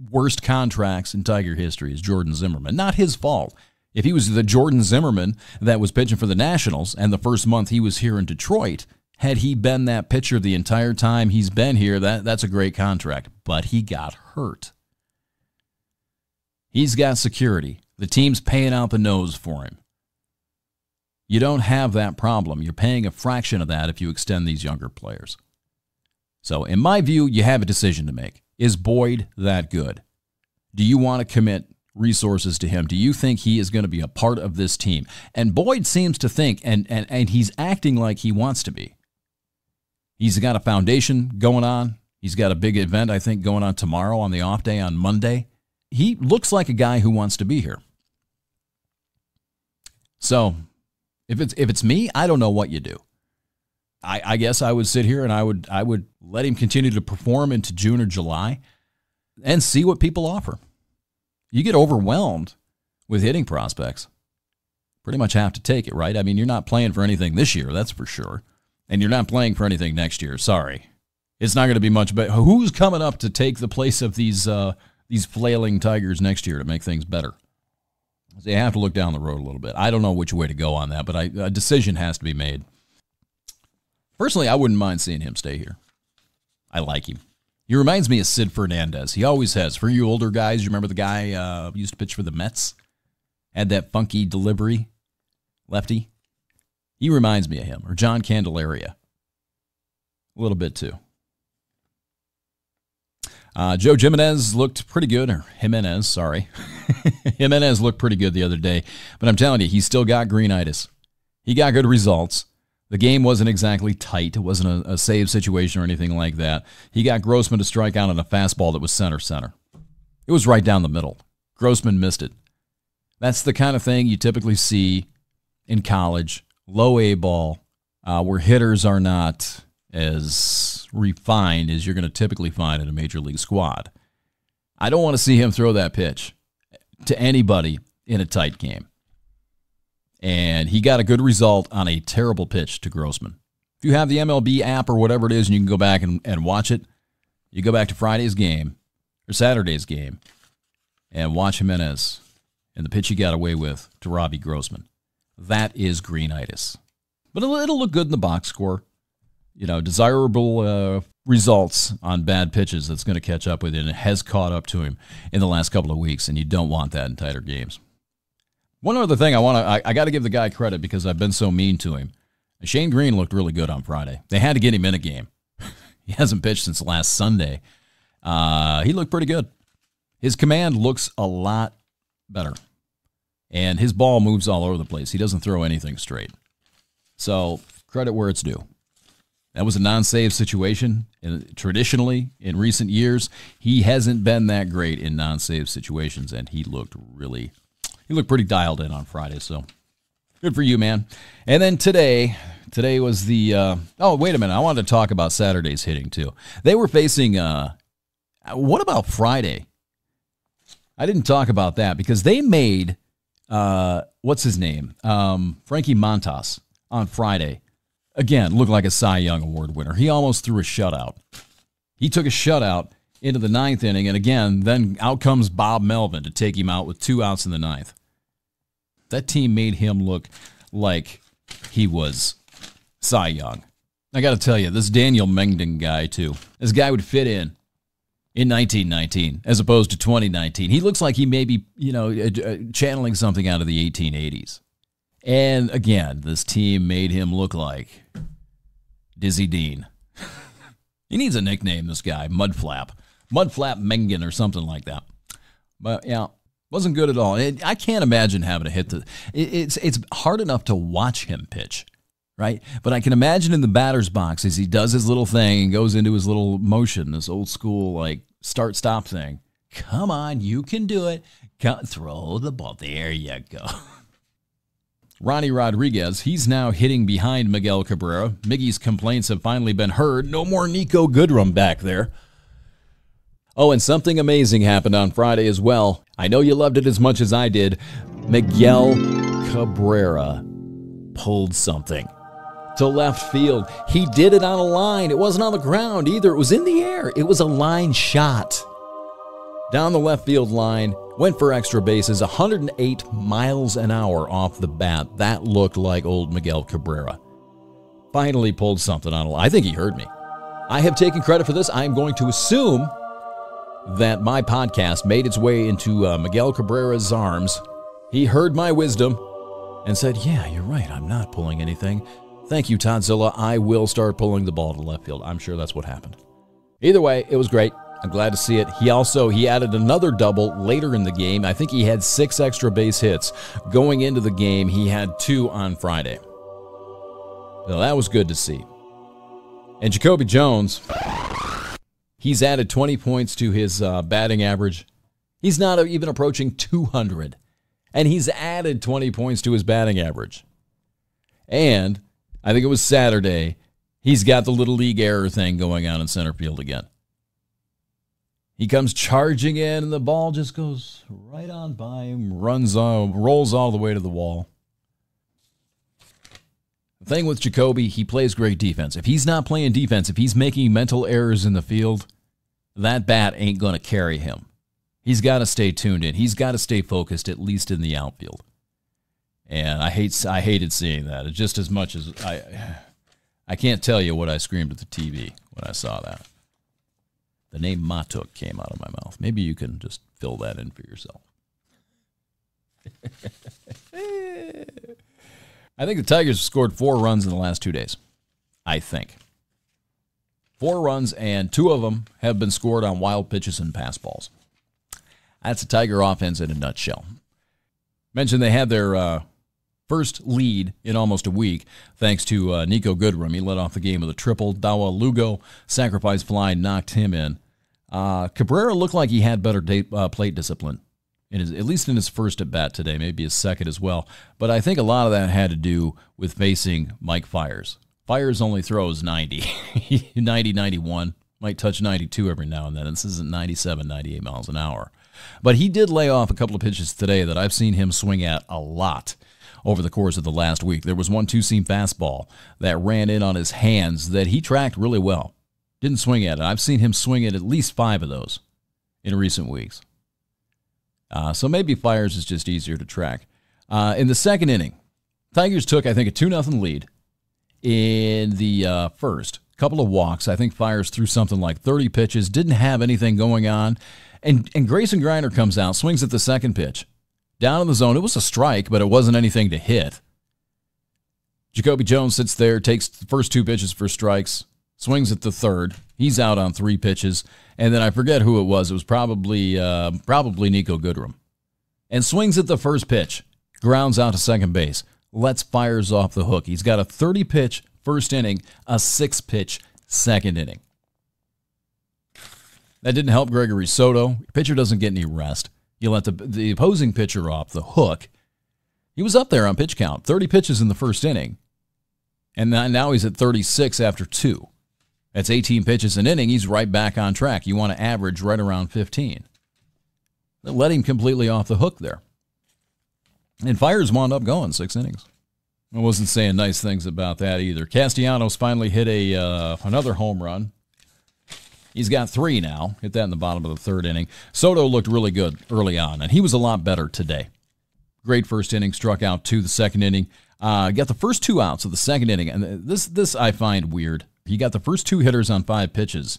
worst contracts in Tiger history is Jordan Zimmermann. Not his fault. If he was the Jordan Zimmermann that was pitching for the Nationals and the first month he was here in Detroit, had he been that pitcher the entire time he's been here, that's a great contract. But he got hurt. He's got security. The team's paying out the nose for him. You don't have that problem. You're paying a fraction of that if you extend these younger players. So, in my view, you have a decision to make. Is Boyd that good? Do you want to commit resources to him? Do you think he is going to be a part of this team? And Boyd seems to think, and he's acting like he wants to be. He's got a foundation going on. He's got a big event, I think, going on tomorrow on the off day on Monday. He looks like a guy who wants to be here. So, if it's me, I don't know what you do. I guess I would sit here and I would let him continue to perform into June or July and see what people offer. You get overwhelmed with hitting prospects. Pretty much have to take it, right? I mean, you're not playing for anything this year, that's for sure. And you're not playing for anything next year. Sorry. It's not going to be much better. Who's coming up to take the place of these flailing Tigers next year to make things better? So you have to look down the road a little bit. I don't know which way to go on that, but a decision has to be made. Personally, I wouldn't mind seeing him stay here. I like him. He reminds me of Sid Fernandez. He always has. For you older guys, you remember the guy who used to pitch for the Mets? Had that funky delivery, lefty? He reminds me of him. Or John Candelaria. A little bit, too. Joe Jimenez looked pretty good. Or Jimenez, sorry. Jimenez looked pretty good the other day. But I'm telling you, he's still got greenitis. He got good results. The game wasn't exactly tight. It wasn't a save situation or anything like that. He got Grossman to strike out on a fastball that was center. It was right down the middle. Grossman missed it. That's the kind of thing you typically see in college, low A ball, where hitters are not as refined as you're going to typically find in a major league squad. I don't want to see him throw that pitch to anybody in a tight game. And he got a good result on a terrible pitch to Grossman. If you have the MLB app or whatever it is and you can go back and watch it, you go back to Friday's game or Saturday's game and watch Jimenez and the pitch he got away with to Robbie Grossman. That is greenitis. But it'll look good in the box score. Desirable results on bad pitches that's going to catch up with it, and it has caught up to him in the last couple of weeks, and you don't want that in tighter games. One other thing I got to give the guy credit because I've been so mean to him. Shane Green looked really good on Friday. They had to get him in a game. He hasn't pitched since last Sunday. He looked pretty good. His command looks a lot better. And his ball moves all over the place. He doesn't throw anything straight. So, credit where it's due. That was a non-save situation. And traditionally, in recent years, he hasn't been that great in non-save situations, and he looked pretty dialed in on Friday, so good for you, man. And then today was the, wait a minute, I wanted to talk about Saturday's hitting, too. They were facing, what about Friday? I didn't talk about that because they made, what's his name? Frankie Montas on Friday. Again, looked like a Cy Young Award winner. He almost threw a shutout. He took a shutout into the ninth inning, and again, then out comes Bob Melvin to take him out with 2 outs in the ninth. That team made him look like he was Cy Young. I got to tell you, this Daniel Mengden guy, too. This guy would fit in. in 1919 as opposed to 2019. He looks like he may be, channeling something out of the 1880s. And again, this team made him look like Dizzy Dean. He needs a nickname, this guy, Mudflap. Mudflap Mengen or something like that. But, yeah, wasn't good at all. I can't imagine having to hit it's hard enough to watch him pitch, right? But I can imagine in the batter's box as he does his little thing and goes into his little motion, this old school, like, start-stop thing. Come on, you can do it. Throw the ball. There you go. Ronnie Rodriguez, he's now hitting behind Miguel Cabrera. Miggy's complaints have finally been heard. No more Nico Goodrum back there. Oh, and something amazing happened on Friday as well. I know you loved it as much as I did. Miguel Cabrera pulled something to left field. He did it on a line. It wasn't on the ground either. It was in the air. It was a line shot. Down the left field line, went for extra bases, 108 miles an hour off the bat. That looked like old Miguel Cabrera. Finally pulled something on a line. I think he heard me. I have taken credit for this. I am going to assume that my podcast made its way into Miguel Cabrera's arms. He heard my wisdom and said, yeah, you're right. I'm not pulling anything. Thank you, Toddzilla. I will start pulling the ball to left field. I'm sure that's what happened. Either way, it was great. I'm glad to see it. He added another double later in the game. I think he had 6 extra base hits. Going into the game, he had 2 on Friday. So that was good to see. And Jacoby Jones, he's added 20 points to his batting average. He's not even approaching 200. And he's added 20 points to his batting average. And I think it was Saturday, he's got the little league error thing going on in center field again. He comes charging in, and the ball just goes right on by him, rolls all the way to the wall. The thing with Jacoby, he plays great defense. If he's not playing defense, if he's making mental errors in the field, that bat ain't going to carry him. He's got to stay tuned in. He's got to stay focused, at least in the outfield. And I hated seeing that. It's just as much as I can't tell you what I screamed at the TV when I saw that. The name Matuk came out of my mouth. Maybe you can just fill that in for yourself. I think the Tigers have scored 4 runs in the last 2 days. I think. 4 runs, and 2 of them have been scored on wild pitches and pass balls. That's the Tiger offense in a nutshell. Mentioned they had their first lead in almost a week, thanks to Nico Goodrum. He led off the game with a triple. Dawa Lugo, sacrifice fly, knocked him in. Cabrera looked like he had better plate discipline, at least in his first at-bat today, maybe his second as well. But I think a lot of that had to do with facing Mike Fiers. Fiers only throws 90, 90, 91, might touch 92 every now and then. This isn't 97, 98 miles an hour. But he did lay off a couple of pitches today that I've seen him swing at a lot over the course of the last week. There was one 2-seam fastball that ran in on his hands that he tracked really well. Didn't swing at it. I've seen him swing at least 5 of those in recent weeks. So maybe Fiers is just easier to track. In the second inning, Tigers took, I think, a 2-0 lead in the first. Couple of walks. I think Fiers threw something like 30 pitches, didn't have anything going on. And Grayson Griner comes out, swings at the second pitch. Down in the zone. It was a strike, but it wasn't anything to hit. Jacoby Jones sits there, takes the first 2 pitches for strikes, swings at the third. He's out on 3 pitches. And then I forget who it was. It was probably Nico Goodrum. And swings at the first pitch. Grounds out to second base. Lets Fiers off the hook. He's got a 30-pitch first inning, a 6-pitch second inning. That didn't help Gregory Soto. Pitcher doesn't get any rest. You let the opposing pitcher off the hook. He was up there on pitch count, 30 pitches in the first inning. And now he's at 36 after 2. That's 18 pitches an inning. He's right back on track. You want to average right around 15. Let him completely off the hook there. And Fiers wound up going 6 innings. I wasn't saying nice things about that either. Castellanos finally hit another home run. He's got 3 now. Hit that in the bottom of the third inning. Soto looked really good early on, and he was a lot better today. Great first inning, struck out 2 the second inning. Got the first 2 outs of the second inning, and this I find weird. He got the first 2 hitters on 5 pitches.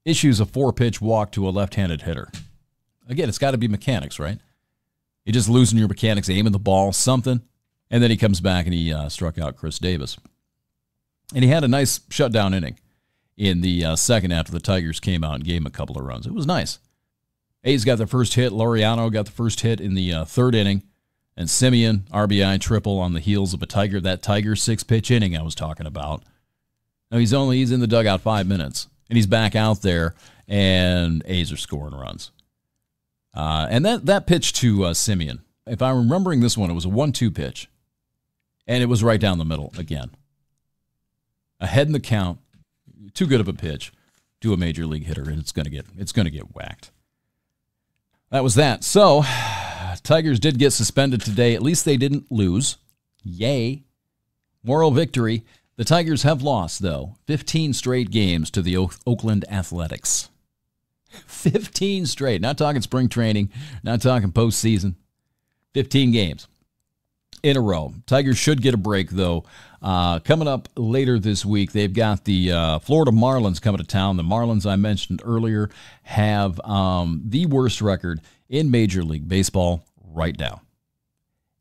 issues a 4-pitch walk to a left-handed hitter. Again, it's got to be mechanics, right? You just losing your mechanics, aiming the ball, something. And then he comes back and he struck out Chris Davis. And he had a nice shutdown inning in the second after the Tigers came out and gave him a couple of runs. It was nice. A's got their first hit. Laureano got the first hit in the third inning. And Semien, RBI triple on the heels of that Tiger 6-pitch inning I was talking about. Now he's in the dugout 5 minutes. And he's back out there, and A's are scoring runs. And that pitch to Semien, if I'm remembering this one, it was a 1-2 pitch. And it was right down the middle again. Ahead in the count, too good of a pitch to a major league hitter, and it's gonna get whacked. That was that. So, Tigers did get suspended today. At least they didn't lose. Yay. Moral victory. The Tigers have lost, though, 15 straight games to the Oakland Athletics. 15 straight. Not talking spring training, not talking postseason. 15 games in a row. Tigers should get a break, though. Coming up later this week, they've got the Florida Marlins coming to town. The Marlins, I mentioned earlier, have the worst record in Major League Baseball right now.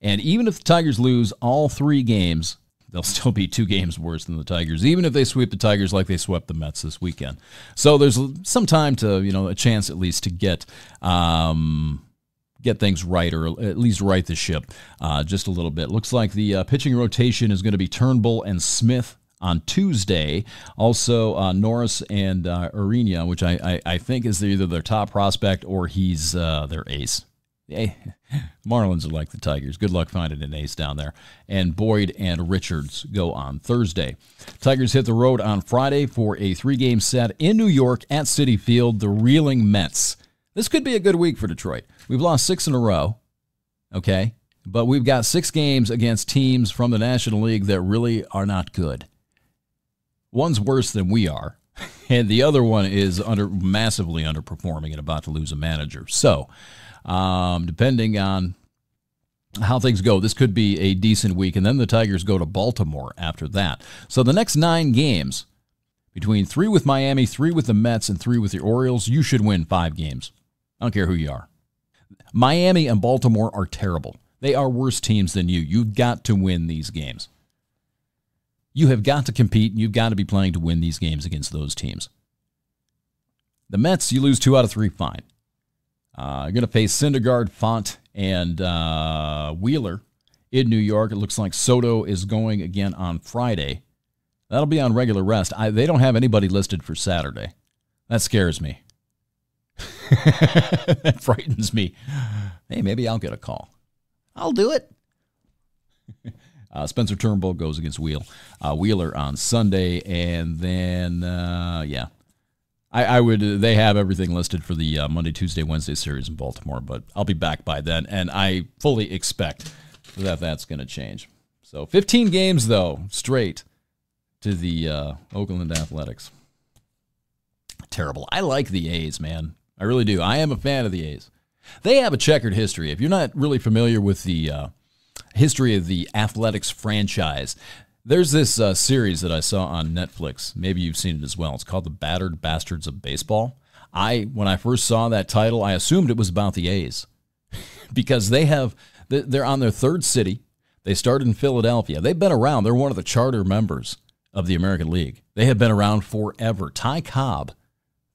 And even if the Tigers lose all 3 games, they'll still be 2 games worse than the Tigers, even if they sweep the Tigers like they swept the Mets this weekend. So there's some time to, a chance at least to get things right, or at least right the ship just a little bit. Looks like the pitching rotation is going to be Turnbull and Smith on Tuesday. Also, Norris and Urena, which I think is either their top prospect or he's their ace. Hey, Marlins are like the Tigers. Good luck finding an ace down there. And Boyd and Richards go on Thursday. Tigers hit the road on Friday for a 3-game set in New York at Citi Field, the reeling Mets. This could be a good week for Detroit. We've lost 6 in a row, okay? But we've got 6 games against teams from the National League that really are not good. One's worse than we are, and the other one is massively underperforming and about to lose a manager. So, depending on how things go, this could be a decent week. And then the Tigers go to Baltimore after that. So the next 9 games, between 3 with Miami, 3 with the Mets, and 3 with the Orioles, you should win 5 games. I don't care who you are. Miami and Baltimore are terrible. They are worse teams than you. You've got to win these games. You have got to compete, and you've got to be playing to win these games against those teams. The Mets, you lose 2 out of 3, fine. You're going to face Syndergaard, Font, and Wheeler in New York. It looks like Soto is going again on Friday. That'll be on regular rest. They don't have anybody listed for Saturday. That scares me. That frightens me. Hey, maybe I'll get a call. I'll do it. Spencer Turnbull goes against Wheeler on Sunday, and then, I would. They have everything listed for the Monday, Tuesday, Wednesday series in Baltimore, but I'll be back by then, and I fully expect that that's going to change. So 15 games, though, straight to the Oakland Athletics. Terrible. I like the A's, man. I really do. I am a fan of the A's. They have a checkered history. If you're not really familiar with the history of the Athletics franchise, there's this series that I saw on Netflix. Maybe you've seen it as well. It's called The Battered Bastards of Baseball. When I first saw that title, I assumed it was about the A's because they're on their 3rd city. They started in Philadelphia. They've been around. They're one of the charter members of the American League. They have been around forever. Ty Cobb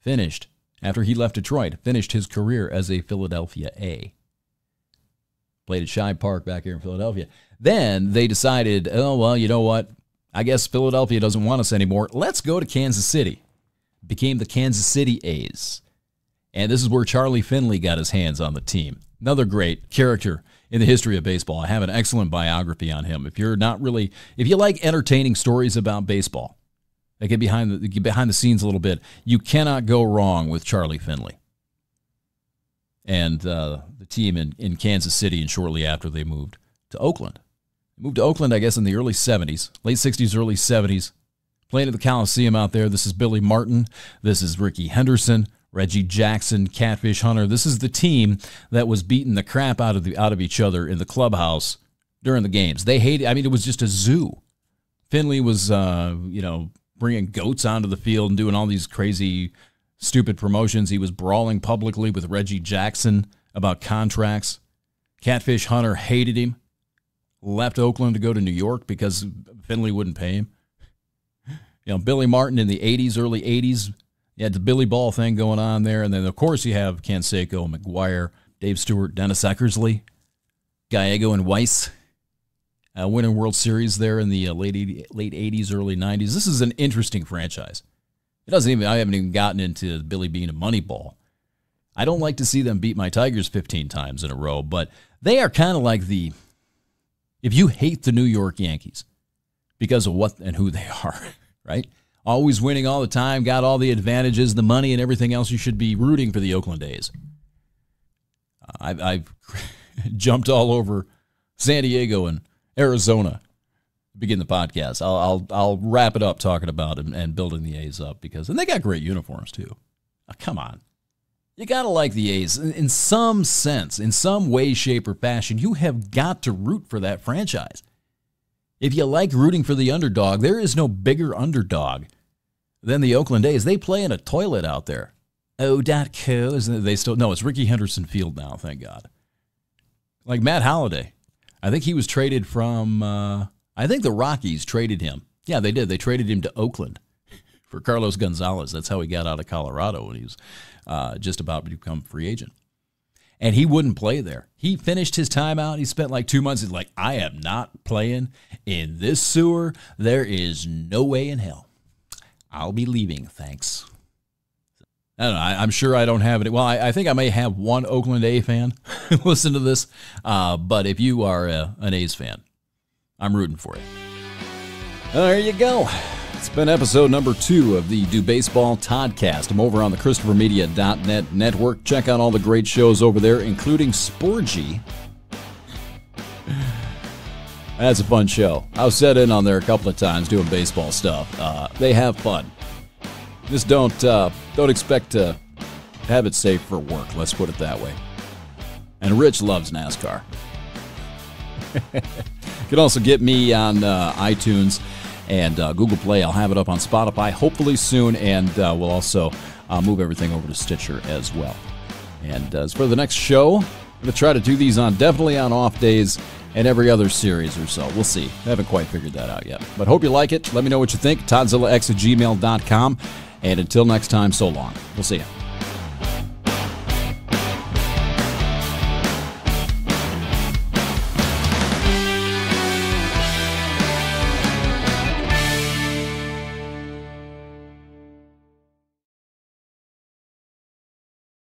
finished, after he left Detroit, finished his career as a Philadelphia A. Played at Shibe Park back here in Philadelphia. Then they decided, oh, well, you know what? I guess Philadelphia doesn't want us anymore. Let's go to Kansas City. Became the Kansas City A's. And this is where Charlie Finley got his hands on the team. Another great character in the history of baseball. I have an excellent biography on him. If you like entertaining stories about baseball, that get behind the scenes a little bit, you cannot go wrong with Charlie Finley. And the team in Kansas City, and shortly after they moved to Oakland. They moved to Oakland, I guess, in the early 70s, late 60s, early 70s. Playing at the Coliseum out there. This is Billy Martin. This is Ricky Henderson, Reggie Jackson, Catfish Hunter. This is the team that was beating the crap out of each other in the clubhouse during the games. They hated. I mean, it was just a zoo. Finley was, bringing goats onto the field and doing all these crazy stupid promotions. He was brawling publicly with Reggie Jackson about contracts. Catfish Hunter hated him. Left Oakland to go to New York because Finley wouldn't pay him. Billy Martin in the 80s, early 80s, you had the Billy Ball thing going on there. And then, of course, you have Canseco, McGuire, Dave Stewart, Dennis Eckersley, Gallego, and Weiss. Winning World Series there in the late 80s, early 90s. This is an interesting franchise. I haven't even gotten into Billy being a Moneyball. I don't like to see them beat my Tigers 15 times in a row, but they are kind of like if you hate the New York Yankees because of what and who they are, right? Always winning all the time, got all the advantages, the money, and everything else, you should be rooting for the Oakland A's. I've jumped all over San Diego and Arizona to begin the podcast. I'll wrap it up talking about it and building the A's up and they got great uniforms too. Come on. You got to like the A's in some sense, in some way, shape, or fashion. You have got to root for that franchise. If you like rooting for the underdog, there is no bigger underdog than the Oakland A's. They play in a toilet out there. O.co. It's Ricky Henderson Field now, thank God. Like Matt Holliday. I think he was traded from, I think the Rockies traded him. Yeah, they did. They traded him to Oakland for Carlos Gonzalez. That's how he got out of Colorado when he was just about to become a free agent. And he wouldn't play there. He finished his time out. He spent like 2 months. He's like, I am not playing in this sewer. There is no way in hell. I'll be leaving, thanks. I don't know. I'm sure I don't have it. Well, I think I may have one Oakland A fan listen to this. But if you are an A's fan, I'm rooting for you. There you go. It's been episode number 2 of the Dubéisbol Toddcast. I'm over on the ChristopherMedia.net network. Check out all the great shows over there, including Sporgy. That's a fun show. I was set in on there a couple of times doing baseball stuff. They have fun. Just don't expect to have it safe for work. Let's put it that way. And Rich loves NASCAR. You can also get me on iTunes and Google Play. I'll have it up on Spotify hopefully soon, and we'll also move everything over to Stitcher as well. And as for the next show, I'm going to try to do these definitely on off days and every other series or so. We'll see. I haven't quite figured that out yet. But hope you like it. Let me know what you think. ToddzillaX@gmail.com. And until next time, so long. We'll see you.